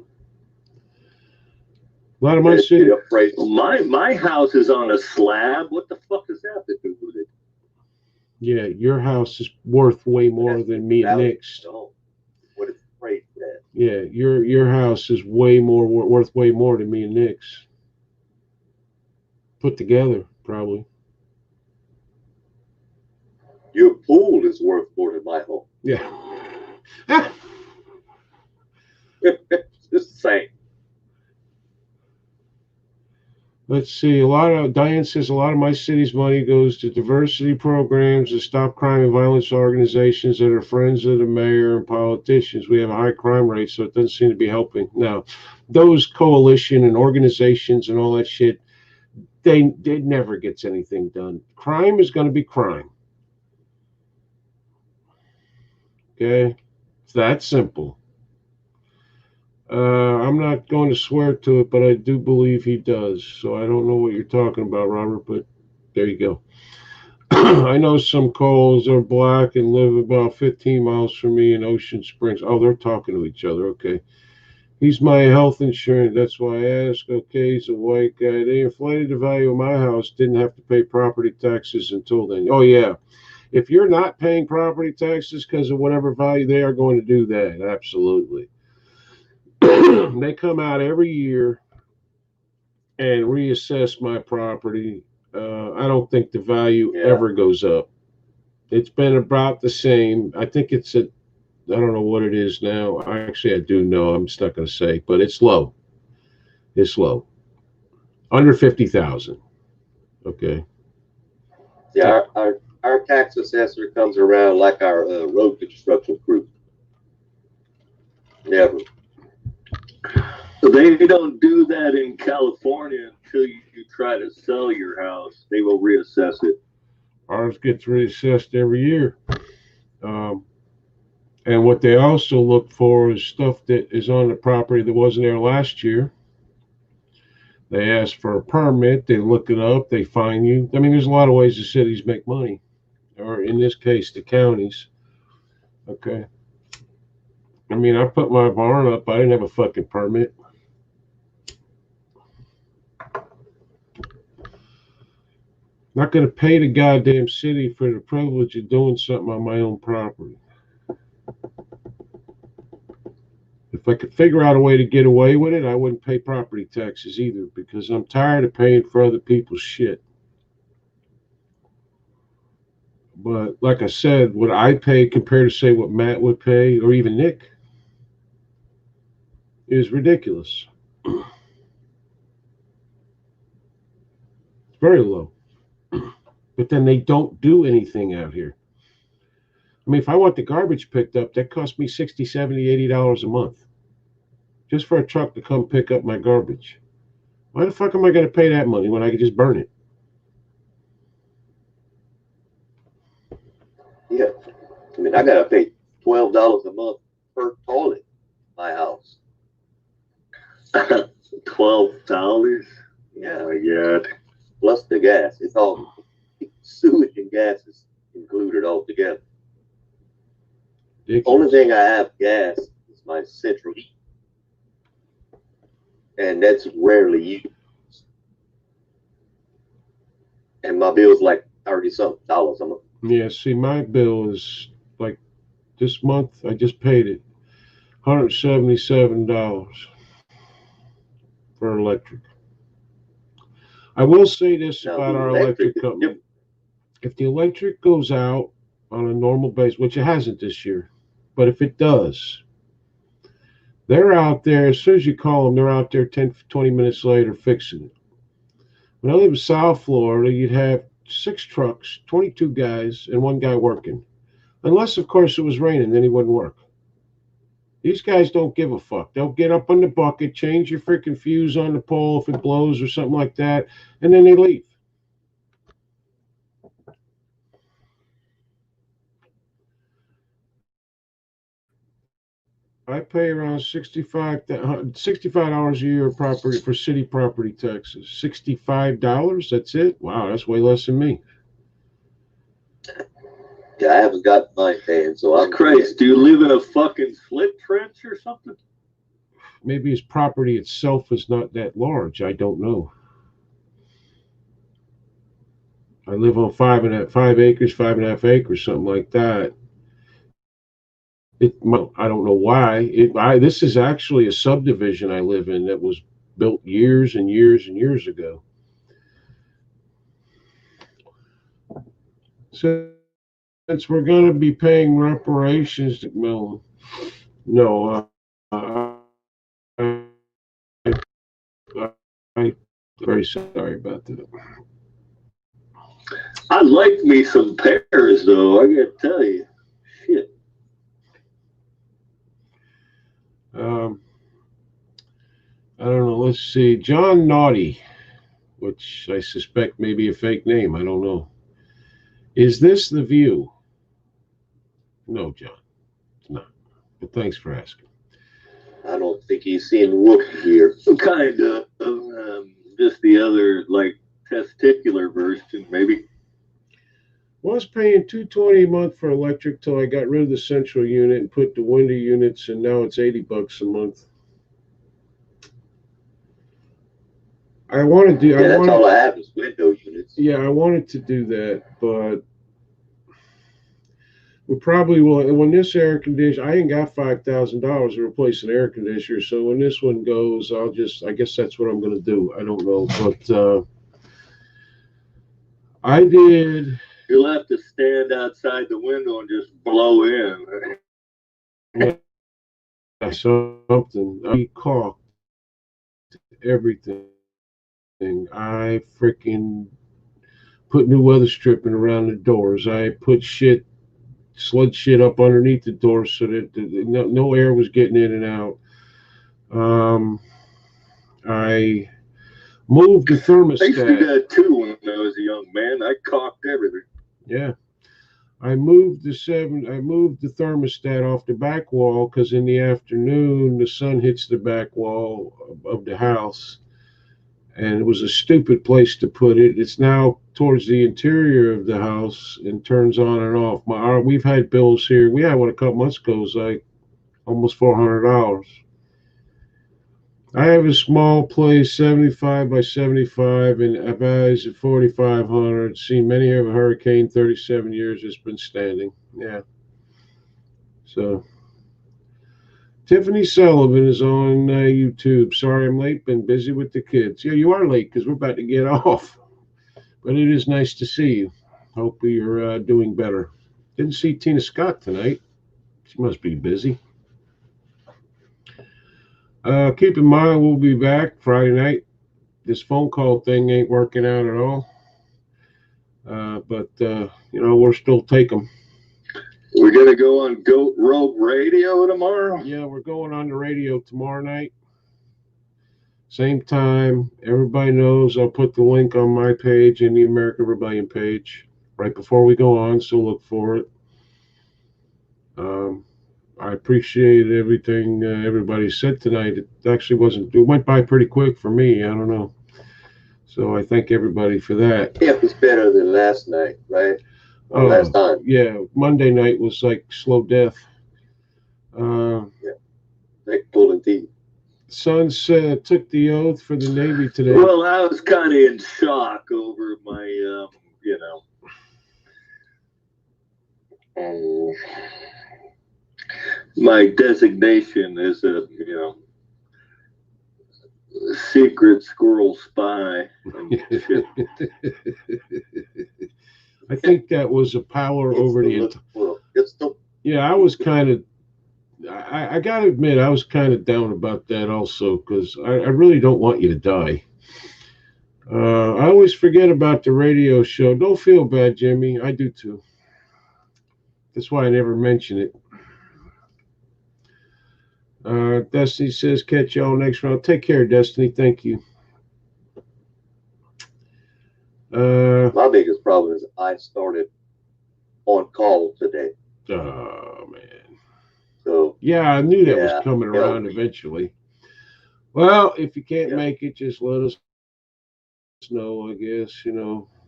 A lot of my city.
My house is on a slab. What the fuck does that have to do with it?
Yeah, your house is worth way more than me and Nick's.
No. What is appraised at?
Yeah, your house is way more worth way more than me and Nick's. Put together, probably.
Your pool is worth more than my home.
Yeah.
Just saying.
Let's see. Diane says a lot of my city's money goes to diversity programs, to stop crime and violence organizations that are friends of the mayor and politicians. We have a high crime rate, so it doesn't seem to be helping. Now, those coalition and organizations and all that shit, it never gets anything done. Crime is going to be crime. Okay? It's that simple. I'm not going to swear to it, but I do believe he does. So I don't know what you're talking about, Robert, but there you go. I know some Coles are black and live about 15 miles from me in Ocean Springs. Oh, they're talking to each other. Okay. He's my health insurance. That's why I asked. Okay, he's a white guy. They inflated the value of my house. Didn't have to pay property taxes until then. Oh, yeah. If you're not paying property taxes because of whatever value, they are going to do that. Absolutely. They come out every year and reassess my property. I don't think the value ever goes up. It's been about the same. I think it's I don't know what it is now. Actually, I do know. I'm just not going to say, but it's low. It's low. Under 50,000. Okay.
Yeah, our tax assessor comes around like our road construction crew. Never.
So they don't do that in California until you try to sell your house. They will reassess it.
Ours gets reassessed every year. Um, and what they also look for is stuff that is on the property that wasn't there last year. They ask for a permit, they look it up, they fine you. I mean, there's a lot of ways the cities make money, or in this case, the counties. Okay. I mean, I put my barn up, I didn't have a fucking permit. Not going to pay the goddamn city for the privilege of doing something on my own property. If I could figure out a way to get away with it, I wouldn't pay property taxes either because I'm tired of paying for other people's shit. But like I said, what I pay compared to say what Matt would pay or even Nick is ridiculous. It's very low. But then they don't do anything out here. I mean, if I want the garbage picked up, that costs me $60, $70, $80 a month just for a truck to come pick up my garbage. Why the fuck am I going to pay that money when I could just burn it?
Yeah. I mean, I gotta pay $12 a month per toilet in my house.
$12.
Yeah.
Oh my God.
Plus the gas. It's all sewage and gas is included all together.
Ridiculous.
Only thing I have gas is my central heat. And that's rarely used. And my bill's like 30 something dollars a month.
Yeah, see, my bill is like this month, I just paid it $177 for electric. I will say this
Now
about
the
our
electric
electric company. If the electric goes out on a normal basis, which it hasn't this year, but if it does, they're out there, as soon as you call them, they're out there 10, 20 minutes later fixing it. When I live in South Florida, you'd have 6 trucks, 22 guys, and one guy working. Unless, of course, it was raining, then he wouldn't work. These guys don't give a fuck. They'll get up on the bucket, change your freaking fuse on the pole if it blows or something like that, and then they leave. I pay around $65 a year property for city property taxes. $65? That's it? Wow, that's way less than me.
Yeah, I haven't got mine paying, so I'm
Christ, do you live in a fucking slit trench or something?
Maybe his property itself is not that large. I don't know. I live on 5.5 acres, 5.5 acres, something like that. I don't know why. This is actually a subdivision I live in that was built years and years and years ago. So since we're going to be paying reparations, well, no, I, I'm very sorry about that.
I like me some pears, though. I gotta tell you, shit.
Um, I don't know. Let's see. John Naughty, which I suspect may be a fake name. I don't know. Is this the view? No, John, it's not. But thanks for asking.
I don't think he's seeing Wookiee here.
Kind of. Just the other, like, testicular version, maybe.
Was paying $220 a month for electric till I got rid of the central unit and put the window units, and now it's $80 a month. I want to do.
Yeah, that's all I have is window units.
Yeah, I wanted to do that, but we probably will. When this air conditioner, I ain't got $5,000 to replace an air conditioner, so when this one goes, I guess that's what I'm going to do. I don't know, but I did.
You'll have to stand outside the window and just blow in.
Something. I caulked everything. I freaking put new weather stripping around the doors. I put slud shit up underneath the doors so that no air was getting in and out. I moved the
I used to do
thermostat.
that too when I was a young man. I caulked everything.
Yeah. I moved the thermostat off the back wall because in the afternoon the sun hits the back wall of the house, and it was a stupid place to put it. It's now towards the interior of the house and turns on and off. We've had bills here. We had one a couple months ago. It was like almost $400. I have a small place, 75 by 75, and I've at 4,500. Seen many of a hurricane, 37 years it's been standing. Yeah. So, Tiffany Sullivan is on YouTube. Sorry I'm late, been busy with the kids. Yeah, you are late because we're about to get off. But it is nice to see you. Hope you're doing better. Didn't see Tina Scott tonight. She must be busy. Keep in mind, we'll be back Friday night. This phone call thing ain't working out at all. But we'll still take them.
We're going to go on Goat Rogue Radio tomorrow?
Yeah, we're going on the radio tomorrow night. Same time. Everybody knows I'll put the link on my page and the American Rebellion page right before we go on, so look for it. I appreciate everything everybody said tonight. It actually it went by pretty quick for me. I don't know. So I thank everybody for that.
Yeah, it's better than last night, right? Or last time.
Yeah, Monday night was like slow death.
Yeah, like pulling teeth.
Sons took the oath for the Navy today.
Well, I was kind of in shock over my, my designation as a, secret squirrel spy. And shit.
I think that was a power over the. Yeah, I was kind of. I got to admit, I was kind of down about that also because I really don't want you to die. I always forget about the radio show. Don't feel bad, Jimmy. I do too. That's why I never mention it. Destiny says, catch y'all next round. Take care, Destiny. Thank you.
My biggest problem is I started on call today.
Oh, man.
So
yeah, I knew that was coming around eventually. Well, if you can't make it, just let us know, I guess.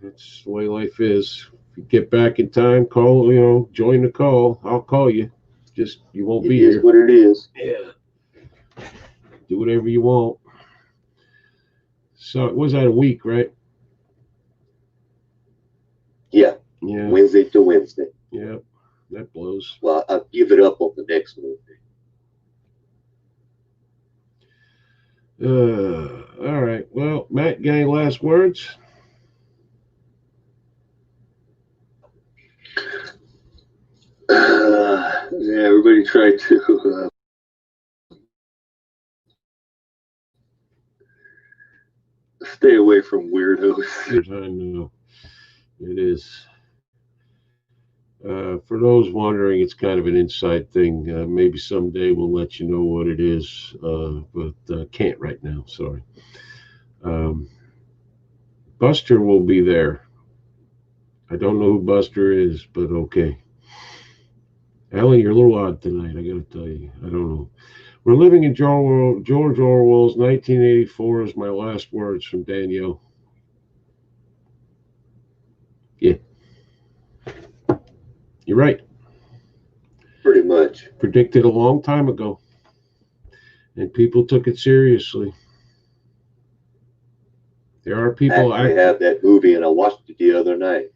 That's the way life is. If you get back in time, call, join the call. I'll call you. Just, you won't be here.
It is what it is.
Yeah. Do whatever you want. So, was that a week, right?
Yeah. Wednesday to Wednesday.
Yeah. That blows.
Well, I'll give it up on the next Wednesday.
All right. Well, Matt, got any last words?
Yeah, everybody try to stay away from weirdos.
I know it is. For those wondering, it's kind of an inside thing. Maybe someday we'll let you know what it is, but can't right now. Sorry. Buster will be there. I don't know who Buster is, but okay. Alan, you're a little odd tonight, I got to tell you. I don't know. We're living in George Orwell's 1984 is my last words from Danielle. Yeah. You're right.
Pretty much.
Predicted a long time ago. And people took it seriously. There are people.
I have that movie and I watched it the other night.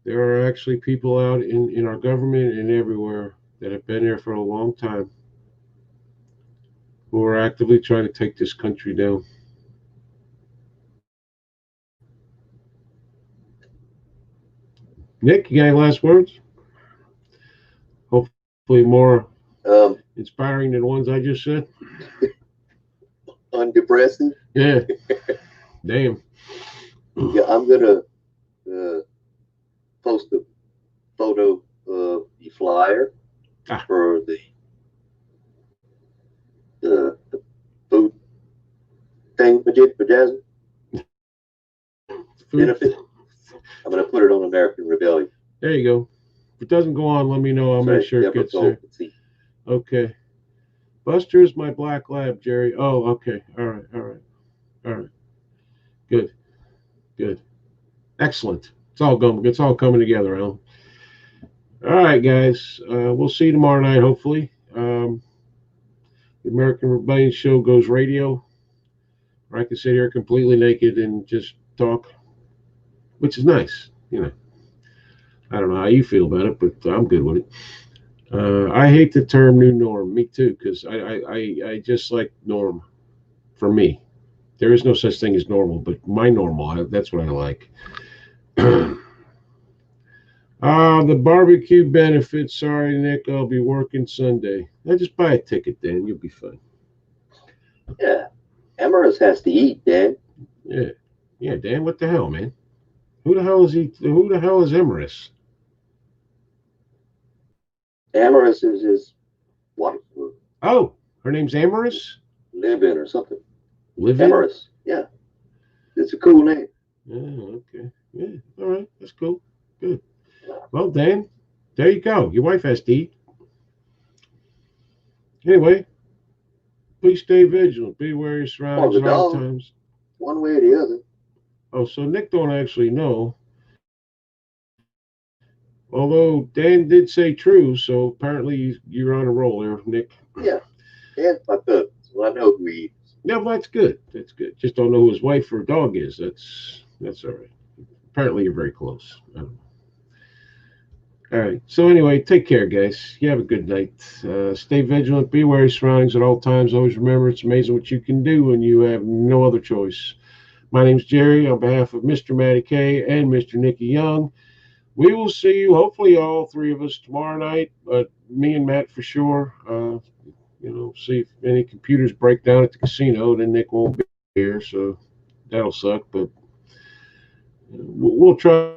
There are actually people out in our government and everywhere that have been there for a long time who are actively trying to take this country down. Nick, you got any last words? Hopefully more inspiring than the ones I just said.
Undepressing?
Yeah. Damn.
Yeah, I'm gonna post a photo of the flyer for the food thing for Jasmine benefit. I'm gonna put it on American Rebellion.
There you go. If it doesn't go on, let me know. I'll make sure it gets there. Okay. Buster is my black lab, Jerry. Oh, okay. All right. Good. Excellent. It's all coming together, Alan. All right, guys. We'll see you tomorrow night, hopefully. The American Rebellion show goes radio. I can sit here completely naked and just talk, which is nice. I don't know how you feel about it, but I'm good with it. I hate the term new norm. Me too, because I just like norm for me. There is no such thing as normal, but my normal, that's what I like. The barbecue benefits. Sorry, Nick, I'll be working Sunday. Just buy a ticket, Dan. You'll be fine.
Yeah. Emrys has to eat, Dan.
Yeah, Dan, what the hell, man? Who the hell is he? Who the hell is Emrys?
Emrys is his wife.
Oh, her name's Emrys?
Live-in or something.
Live-in?
Emrys, yeah. It's a cool name.
Yeah, okay. Yeah, all right. That's cool. Good. Well, Dan, there you go. Your wife has to eat. Anyway, please stay vigilant. Be wary of your surroundings at all times.
One way or the other.
Oh, so Nick don't actually know. Although Dan did say true, so apparently you're on a roll there, Nick.
Yeah, Dan's my cousin, so I know who he is.
Yeah, well, that's good. That's good. Just don't know who his wife or dog is. That's all right. Apparently you're very close. I don't know. All right. So anyway, take care, guys. You have a good night. Stay vigilant. Be aware of your surroundings at all times. Always remember it's amazing what you can do when you have no other choice. My name's Jerry. On behalf of Mr. Matty K and Mr. Nicky Young, we will see you, hopefully all three of us, tomorrow night. But me and Matt for sure. See if any computers break down at the casino, then Nick won't be here. So that'll suck. But we'll try